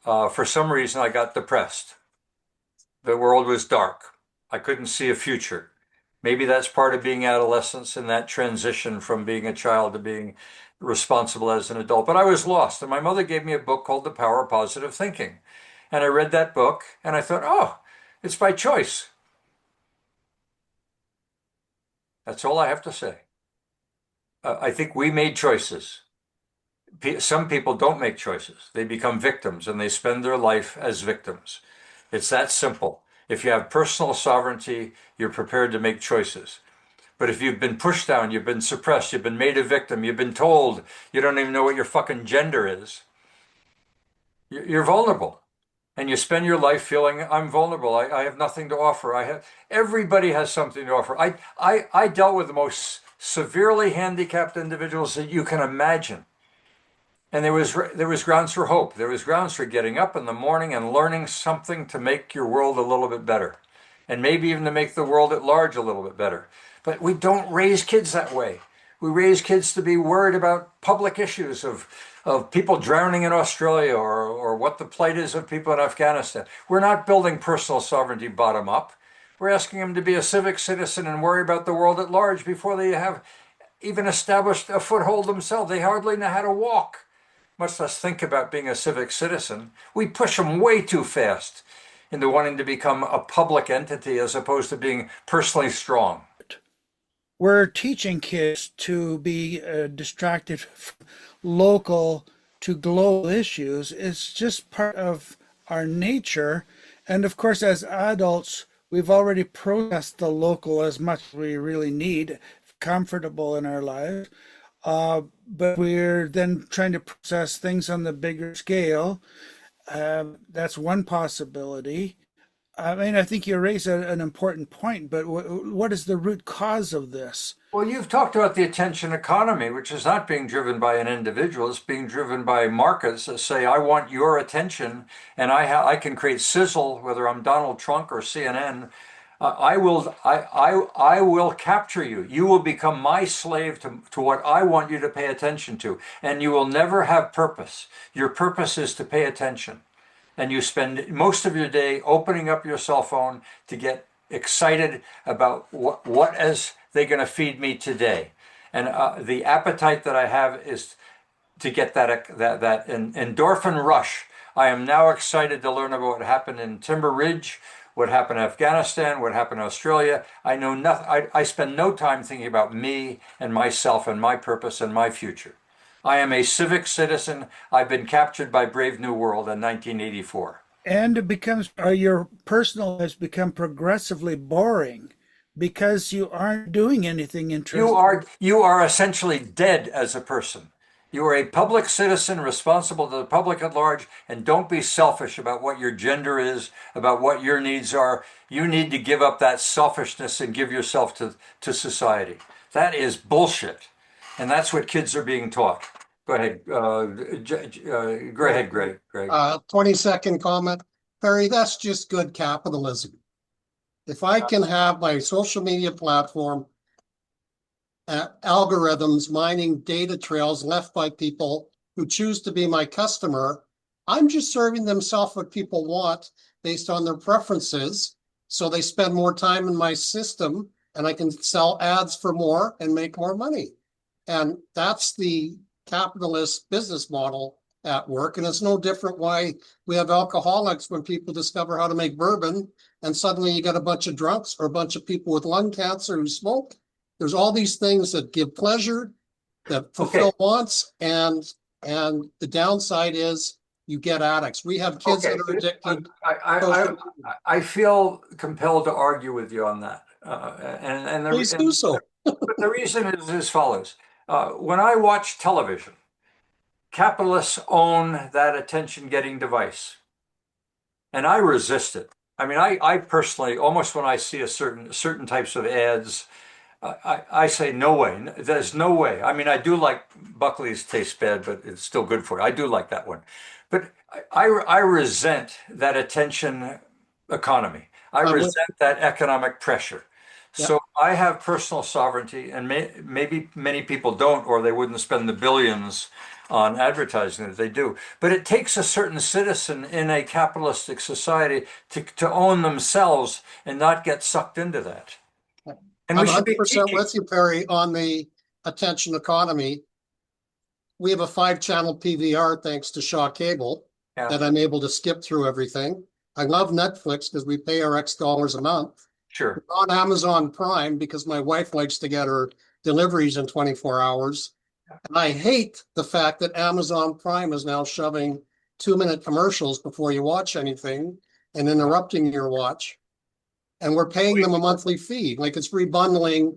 A: for some reason, I got depressed. The world was dark. I couldn't see a future. Maybe that's part of being adolescence and that transition from being a child to being responsible as an adult. But I was lost. And my mother gave me a book called The Power of Positive Thinking. And I read that book and I thought, oh, it's by choice. That's all I have to say. I think we made choices. Some people don't make choices. They become victims and they spend their life as victims. It's that simple. If you have personal sovereignty, you're prepared to make choices. But if you've been pushed down, you've been suppressed, you've been made a victim, you've been told you don't even know what your fucking gender is, you're vulnerable. And you spend your life feeling I'm vulnerable. I have nothing to offer. Everybody has something to offer. I dealt with the most severely handicapped individuals that you can imagine. And there was grounds for hope. There was grounds for getting up in the morning and learning something to make your world a little bit better, and maybe even to make the world at large a little bit better. But we don't raise kids that way. We raise kids to be worried about public issues of people drowning in Australia, or what the plight is of people in Afghanistan. We're not building personal sovereignty bottom up. We're asking them to be a civic citizen and worry about the world at large before they have even established a foothold themselves. They hardly know how to walk, much less think about being a civic citizen. We push them way too fast into wanting to become a public entity as opposed to being personally strong.
E: We're teaching kids to be distracted from local to global issues. It's just part of our nature. And of course, as adults, we've already processed the local as much as we really need, comfortable in our lives. But we're then trying to process things on the bigger scale. That's one possibility. I mean, I think you raise an important point, but what is the root cause of this?
A: Well, you've talked about the attention economy, which is not being driven by an individual. It's being driven by markets that say, I want your attention, and I can create sizzle, whether I'm Donald Trump or CNN. I will capture you. You will become my slave to what I want you to pay attention to, and you will never have purpose. Your purpose is to pay attention. And you spend most of your day opening up your cell phone to get excited about what is they going to feed me today. And the appetite that I have is to get that endorphin rush. I am now excited to learn about what happened in Timber Ridge, what happened in Afghanistan, what happened in Australia. I know nothing. I spend no time thinking about me and myself and my purpose and my future. I am a civic citizen. I've been captured by Brave New World in 1984.
E: And it becomes, your personal has become progressively boring because you aren't doing anything interesting.
A: You are essentially dead as a person. You are a public citizen responsible to the public at large, and don't be selfish about what your gender is, about what your needs are. You need to give up that selfishness and give yourself to society. That is bullshit. And that's what kids are being taught. Go ahead. Go ahead, Greg.
H: 20-second comment. Perry, that's just good capitalism. If I can have my social media platform algorithms mining data trails left by people who choose to be my customer, I'm just serving them what people want based on their preferences. So they spend more time in my system, and I can sell ads for more and make more money. And that's the capitalist business model at work. And it's no different why we have alcoholics when people discover how to make bourbon, and suddenly you got a bunch of drunks or a bunch of people with lung cancer who smoke. There's all these things that give pleasure, that fulfill wants, and the downside is you get addicts. We have kids that are addicted.
A: I feel compelled to argue with you on that.
H: Please do so.
A: But the reason is as follows. When I watch television, capitalists own that attention-getting device, and I resist it. I mean, I personally, almost when I see a certain types of ads, I say no way. There's no way. I mean, I do like Buckley's Tastes Bad, but it's still good for you. I do like that one, but I resent that attention economy. I resent that economic pressure. Yep. So I have personal sovereignty, and maybe many people don't, or they wouldn't spend the billions on advertising that they do. But it takes a certain citizen in a capitalistic society to own themselves and not get sucked into that.
H: And I'm 100% with you, Perry, on the attention economy. We have a 5-channel PVR thanks to Shaw Cable that I'm able to skip through everything. I love Netflix because we pay our X dollars a month.
A: Sure.
H: We're on Amazon Prime because my wife likes to get her deliveries in 24 hours. And I hate the fact that Amazon Prime is now shoving 2-minute commercials before you watch anything and interrupting your watch. And we're paying them a monthly fee. Like, it's rebundling.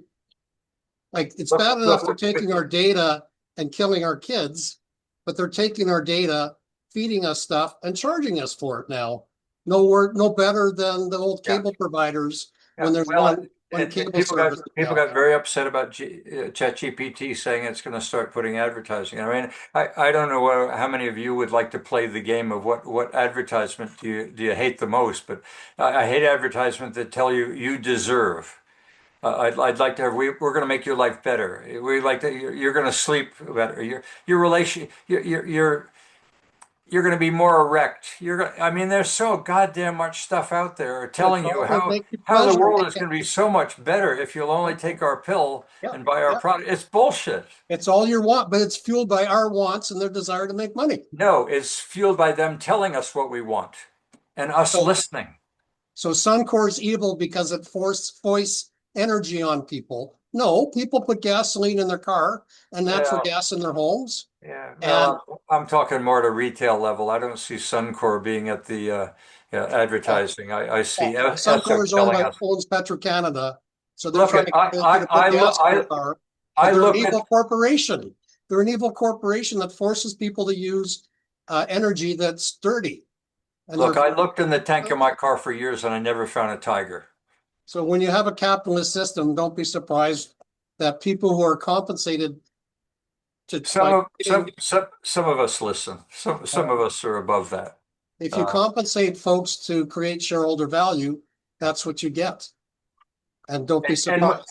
H: Like, it's bad enough they're taking our data and killing our kids, but they're taking our data, feeding us stuff and charging us for it now. No better than the old cable providers when there's one
A: and
H: cable
A: people got
H: service.
A: very upset about ChatGPT saying it's going to start putting advertising. I mean, I don't know how many of you would like to play the game of what advertisement do you hate the most, but I hate advertisement that tell you you deserve. I'd like to have, we're going to make your life better. We like to, you're going to sleep better. Your relation, you're going to be more erect. I mean, there's so goddamn much stuff out there telling you how the world is going to be so much better if you'll only take our pill and buy our product. It's bullshit.
H: It's all you want, but it's fueled by our wants and their desire to make money.
A: No, it's fueled by them telling us what we want and us listening.
H: So Suncor is evil because it force energy on people. No, people put gasoline in their car and natural gas in their homes.
A: Yeah, well, I'm talking more at a retail level. I don't see Suncor being at the advertising. I see
H: Suncor is owns Petro-Canada, so they're trying to get you to put gas in your car. They're an evil corporation. They're an evil corporation that forces people to use energy that's dirty. And
A: look, I looked in the tank of my car for years and I never found a tiger.
H: So when you have a capitalist system, don't be surprised that people who are compensated to
A: some of us listen. Some of us are above that.
H: If you compensate folks to create shareholder value, that's what you get. And don't be surprised.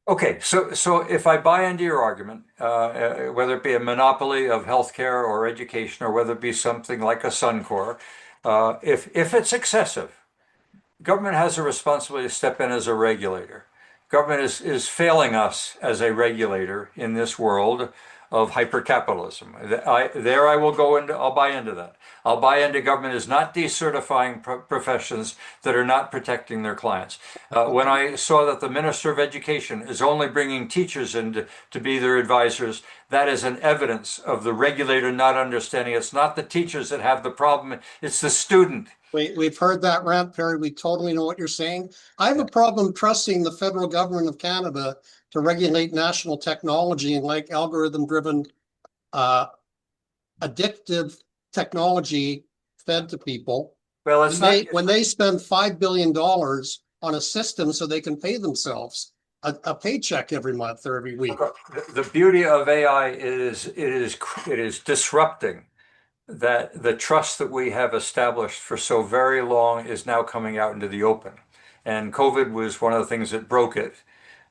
A: Okay, so if I buy into your argument, whether it be a monopoly of healthcare or education, or whether it be something like a Suncor, if it's excessive, government has a responsibility to step in as a regulator. Government is failing us as a regulator in this world of hypercapitalism. I will go into, I'll buy into that. I'll buy into government is not decertifying professions that are not protecting their clients. When I saw that the Minister of Education is only bringing teachers in to be their advisors, that is an evidence of the regulator not understanding. It's not the teachers that have the problem, it's the student.
H: We've heard that rant, Perry. We totally know what you're saying. I have a problem trusting the federal government of Canada to regulate national technology and like algorithm-driven addictive technology fed to people.
A: Well,
H: when they spend $5 billion on a system so they can pay themselves a paycheck every month or every week.
A: The beauty of AI is it is disrupting that the trust that we have established for so very long is now coming out into the open. And COVID was one of the things that broke it.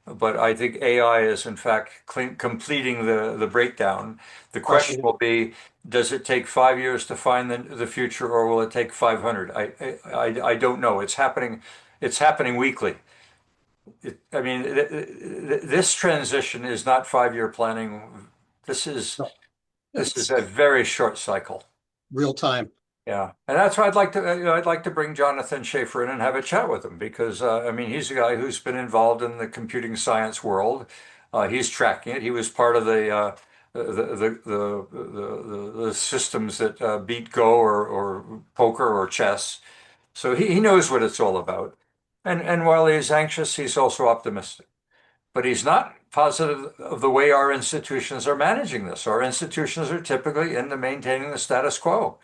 A: But I think AI is in fact completing the breakdown. The question will be, does it take 5 years to find the future, or will it take 500? I don't know. It's happening weekly. This transition is not 5-year planning. This is a very short cycle.
H: Real time.
A: Yeah, and that's why I'd like to bring Jonathan Schaefer in and have a chat with him because he's a guy who's been involved in the computing science world. He's tracking it. He was part of the systems that beat Go or poker or chess, so he knows what it's all about. And while he's anxious, he's also optimistic. But he's not positive of the way our institutions are managing this. Our institutions are typically into maintaining the status quo.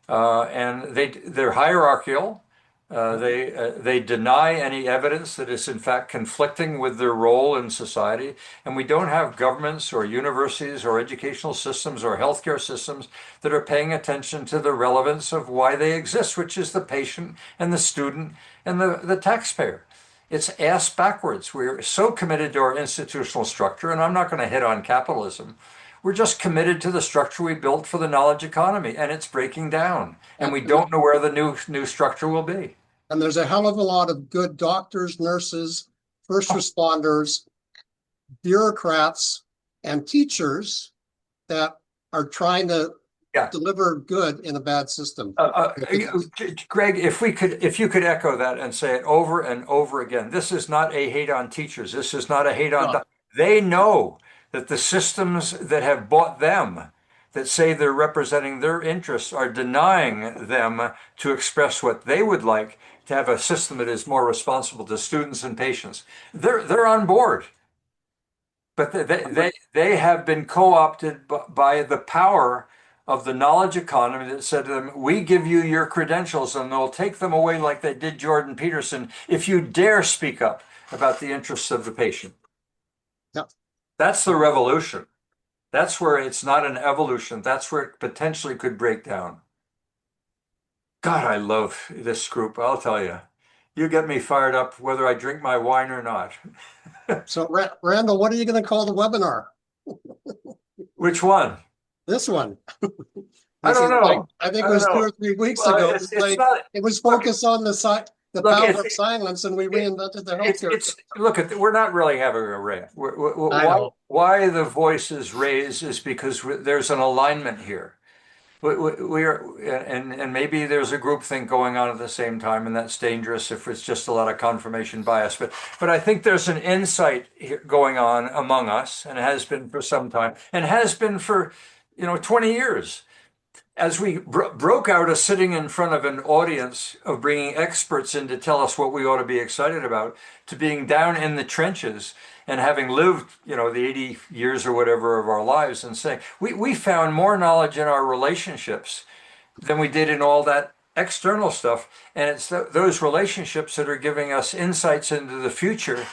A: And they're hierarchical. They deny any evidence that is in fact conflicting with their role in society. And we don't have governments or universities or educational systems or healthcare systems that are paying attention to the relevance of why they exist, which is the patient and the student and the taxpayer. It's ass backwards. We're so committed to our institutional structure, and I'm not going to hit on capitalism. We're just committed to the structure we built for the knowledge economy, and it's breaking down. And we don't know where the new structure will be.
H: And there's a hell of a lot of good doctors, nurses, first responders, bureaucrats, and teachers that are trying to deliver good in a bad system.
A: Greg, if you could echo that and say it over and over again, this is not a hate on teachers. This is not a hate on. They know that the systems that have bought them, that say they're representing their interests, are denying them to express what they would like, to have a system that is more responsible to students and patients. They're on board. But they have been co-opted by the power of the knowledge economy that said to them, we give you your credentials and they'll take them away like they did Jordan Peterson if you dare speak up about the interests of the patient.
H: Yep.
A: That's the revolution. That's where it's not an evolution. That's where it potentially could break down. God, I love this group. I'll tell you. You get me fired up whether I drink my wine or not.
H: So, Randall, what are you going to call the webinar?
A: Which one?
H: This one.
A: I don't know.
H: I think it was 2 or 3 weeks ago. It was focused on the power of silence, and we reinvented the healthcare.
A: Look, we're not really having a rant. Why the voice is raised is because there's an alignment here. We are, and maybe there's a group think going on at the same time, and that's dangerous if it's just a lot of confirmation bias. But I think there's an insight here going on among us, and has been for some time, and has been for 20 years. As we broke out of sitting in front of an audience of bringing experts in to tell us what we ought to be excited about, to being down in the trenches and having lived, the 80 years or whatever of our lives, and saying, we found more knowledge in our relationships than we did in all that external stuff. And it's those relationships that are giving us insights into the future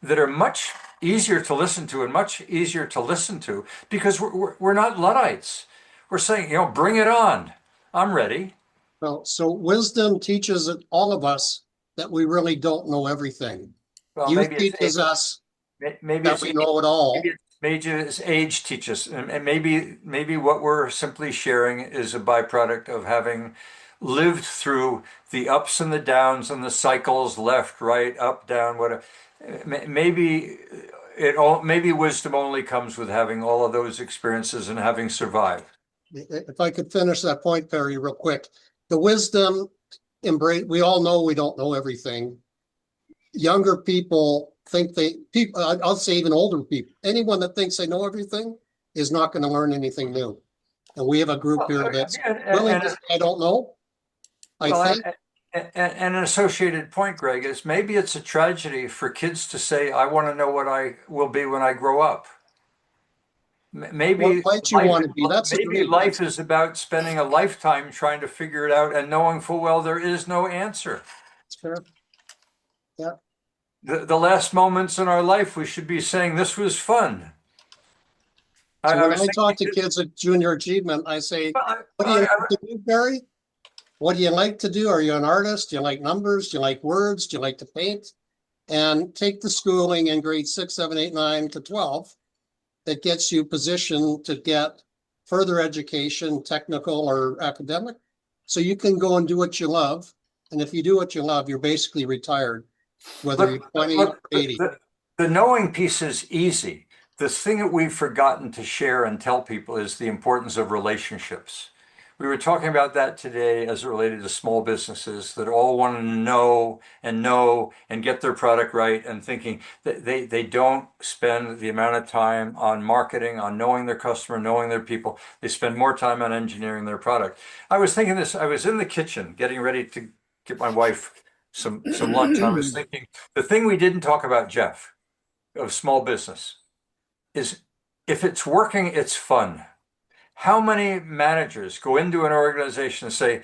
A: that are much easier to listen to and much easier to listen to because we're not Luddites. We're saying, bring it on. I'm ready.
H: Well, so wisdom teaches all of us that we really don't know everything.
A: Well,
H: Youth teaches us that we know it all.
A: Maybe it's age teaches, and maybe what we're simply sharing is a byproduct of having lived through the ups and the downs and the cycles, left, right, up, down, whatever. Maybe wisdom only comes with having all of those experiences and having survived.
H: If I could finish that point, Perry, real quick. The wisdom embrace, we all know we don't know everything. Younger people think I'll say even older people, anyone that thinks they know everything is not going to learn anything new. And we have a group here that's willing to say, I don't know. I think.
A: And an associated point, Greg, is maybe it's a tragedy for kids to say, I want to know what I will be when I grow up. Maybe
H: what you want to be.
A: Maybe life is about spending a lifetime trying to figure it out and knowing full well there is no answer.
H: That's fair. Yeah.
A: The last moments in our life, we should be saying this was fun.
H: So when I talk to kids at junior achievement, I say, what do you like to do, Barry? What do you like to do? Are you an artist? Do you like numbers? Do you like words? Do you like to paint? And take the schooling in grades 6, 7, 8, 9 to 12 that gets you positioned to get further education, technical or academic. So you can go and do what you love. And if you do what you love, you're basically retired, whether you're 20 or 80.
A: The knowing piece is easy. The thing that we've forgotten to share and tell people is the importance of relationships. We were talking about that today as it related to small businesses that all want to know and get their product right, and thinking that they don't spend the amount of time on marketing, on knowing their customer, knowing their people. They spend more time on engineering their product. I was thinking this, I was in the kitchen getting ready to get my wife some lunch. I was thinking the thing we didn't talk about, Jeff, of small business is if it's working, it's fun. How many managers go into an organization and say,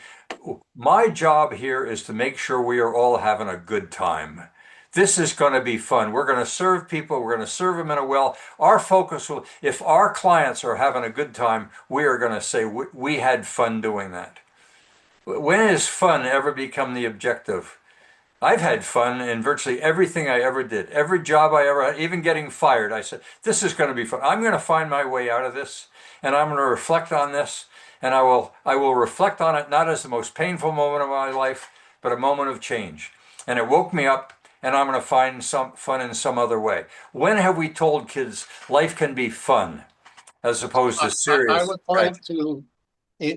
A: my job here is to make sure we are all having a good time. This is going to be fun. We're going to serve people. We're going to serve them in a well. Our focus will, if our clients are having a good time, we are going to say we had fun doing that. When has fun ever become the objective? I've had fun in virtually everything I ever did. Every job I ever had, even getting fired, I said, this is going to be fun. I'm going to find my way out of this, and I'm going to reflect on this, and I will reflect on it not as the most painful moment of my life, but a moment of change. And it woke me up, and I'm going to find some fun in some other way. When have we told kids life can be fun as opposed to serious?
H: I would point to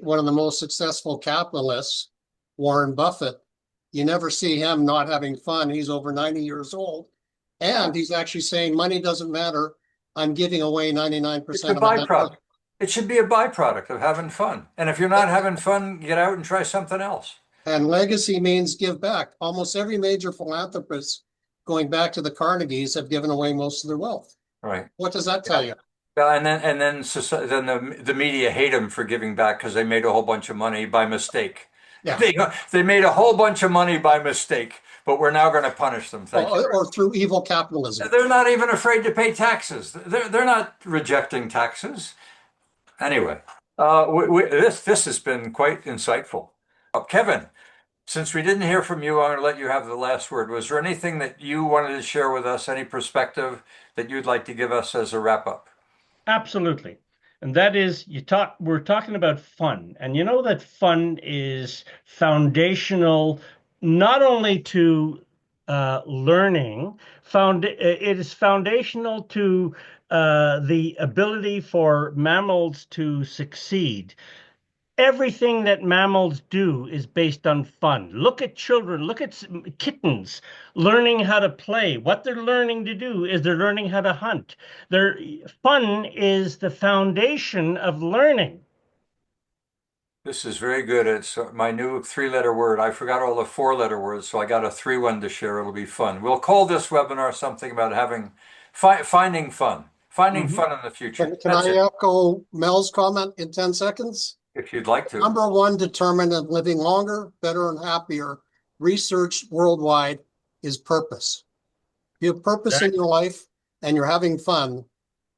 H: one of the most successful capitalists, Warren Buffett. You never see him not having fun. He's over 90 years old. And he's actually saying money doesn't matter. I'm giving away 99%
A: it's a
H: of
A: byproduct. It should be a byproduct of having fun. And if you're not having fun, get out and try something else.
H: And legacy means give back. Almost every major philanthropist, going back to the Carnegies, have given away most of their wealth.
A: Right.
H: What does that tell you?
A: Then the media hate them for giving back because they made a whole bunch of money by mistake.
H: Yeah.
A: They made a whole bunch of money by mistake, but we're now going to punish them. Thank you.
H: Or through evil capitalism.
A: They're not even afraid to pay taxes. They're not rejecting taxes. Anyway, this has been quite insightful. Kevin, since we didn't hear from you, I'm going to let you have the last word. Was there anything that you wanted to share with us, any perspective that you'd like to give us as a wrap up?
J: Absolutely. And that is we're talking about fun. And you know that fun is foundational not only to learning, it is foundational to the ability for mammals to succeed. Everything that mammals do is based on fun. Look at children, look at kittens learning how to play. What they're learning to do is they're learning how to hunt. Their fun is the foundation of learning.
A: This is very good. It's my new three-letter word. I forgot all the four-letter words, so I got a three-one to share. It'll be fun. We'll call this webinar something about finding fun. Finding fun in the future.
H: Can I echo Mel's comment in 10 seconds?
A: If you'd like to.
H: Number one determinant of living longer, better, and happier, research worldwide, is purpose. If you have purpose in your life and you're having fun,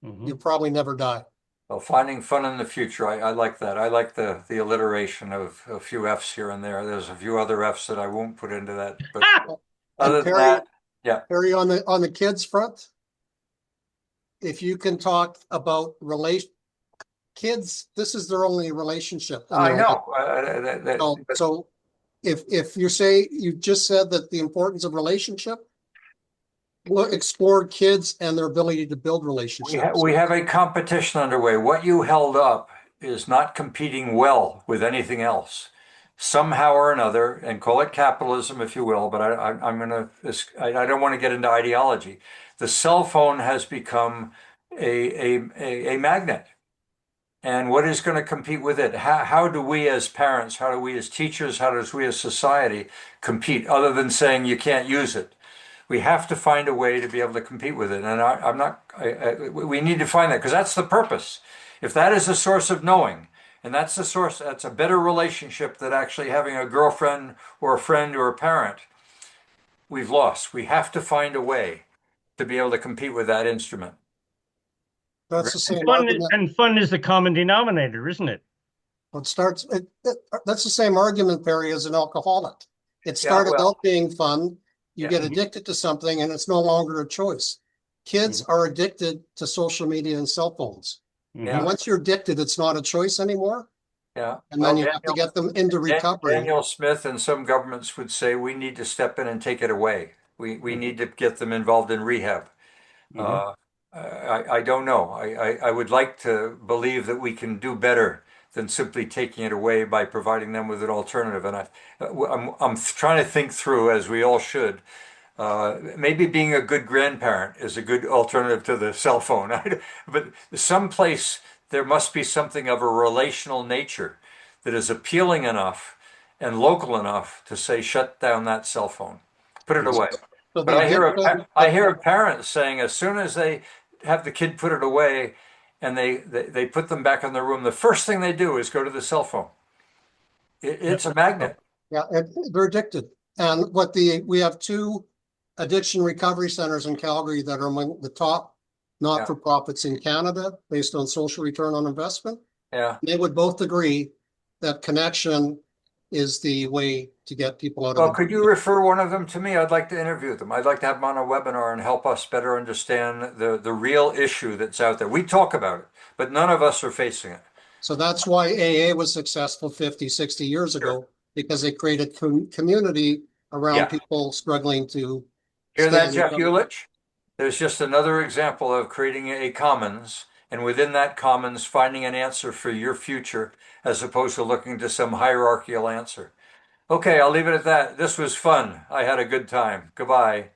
H: you'll probably never die.
A: Well, finding fun in the future. I like that. I like the alliteration of a few F's here and there. There's a few other F's that I won't put into that. But other than that, yeah.
H: Perry, on the kids front, if you can talk about kids, this is their only relationship.
A: I know.
H: So if you just said that the importance of relationship, explore kids and their ability to build relationships.
A: We have a competition underway. What you held up is not competing well with anything else. Somehow or another, and call it capitalism if you will, but I don't want to get into ideology. The cell phone has become a magnet. And what is going to compete with it? How do we as parents, how do we as teachers, how does we as society compete other than saying you can't use it? We have to find a way to be able to compete with it. And we need to find that because that's the purpose. If that is a source of knowing, and that's a better relationship than actually having a girlfriend or a friend or a parent, we've lost. We have to find a way to be able to compete with that instrument.
H: That's the same
J: argument. And fun is the common denominator, isn't it?
H: That's the same argument, Perry, as an alcoholic. It started out being fun. You get addicted to something and it's no longer a choice. Kids are addicted to social media and cell phones. And once you're addicted, it's not a choice anymore.
A: Yeah.
H: And then you have to get them into recovery.
A: Daniel Smith and some governments would say we need to step in and take it away. We need to get them involved in rehab. I don't know. I would like to believe that we can do better than simply taking it away by providing them with an alternative. And I'm trying to think through, as we all should, maybe being a good grandparent is a good alternative to the cell phone. But someplace there must be something of a relational nature that is appealing enough and local enough to say, shut down that cell phone, put it away. But I hear parents saying as soon as they have the kid put it away and they put them back in the room, the first thing they do is go to the cell phone. It's a magnet.
H: Yeah, they're addicted. And we have 2 addiction recovery centers in Calgary that are among the top not-for-profits in Canada based on social return on investment.
A: Yeah.
H: They would both agree that connection is the way to get people out of
A: Well, could you refer one of them to me? I'd like to interview them. I'd like to have them on a webinar and help us better understand the real issue that's out there. We talk about it, but none of us are facing it.
H: So that's why AA was successful 50, 60 years ago, because they created community around people struggling to
A: hear that, Jeff Ulich? There's just another example of creating a commons, and within that commons, finding an answer for your future as opposed to looking to some hierarchical answer. Okay, I'll leave it at that. This was fun. I had a good time. Goodbye.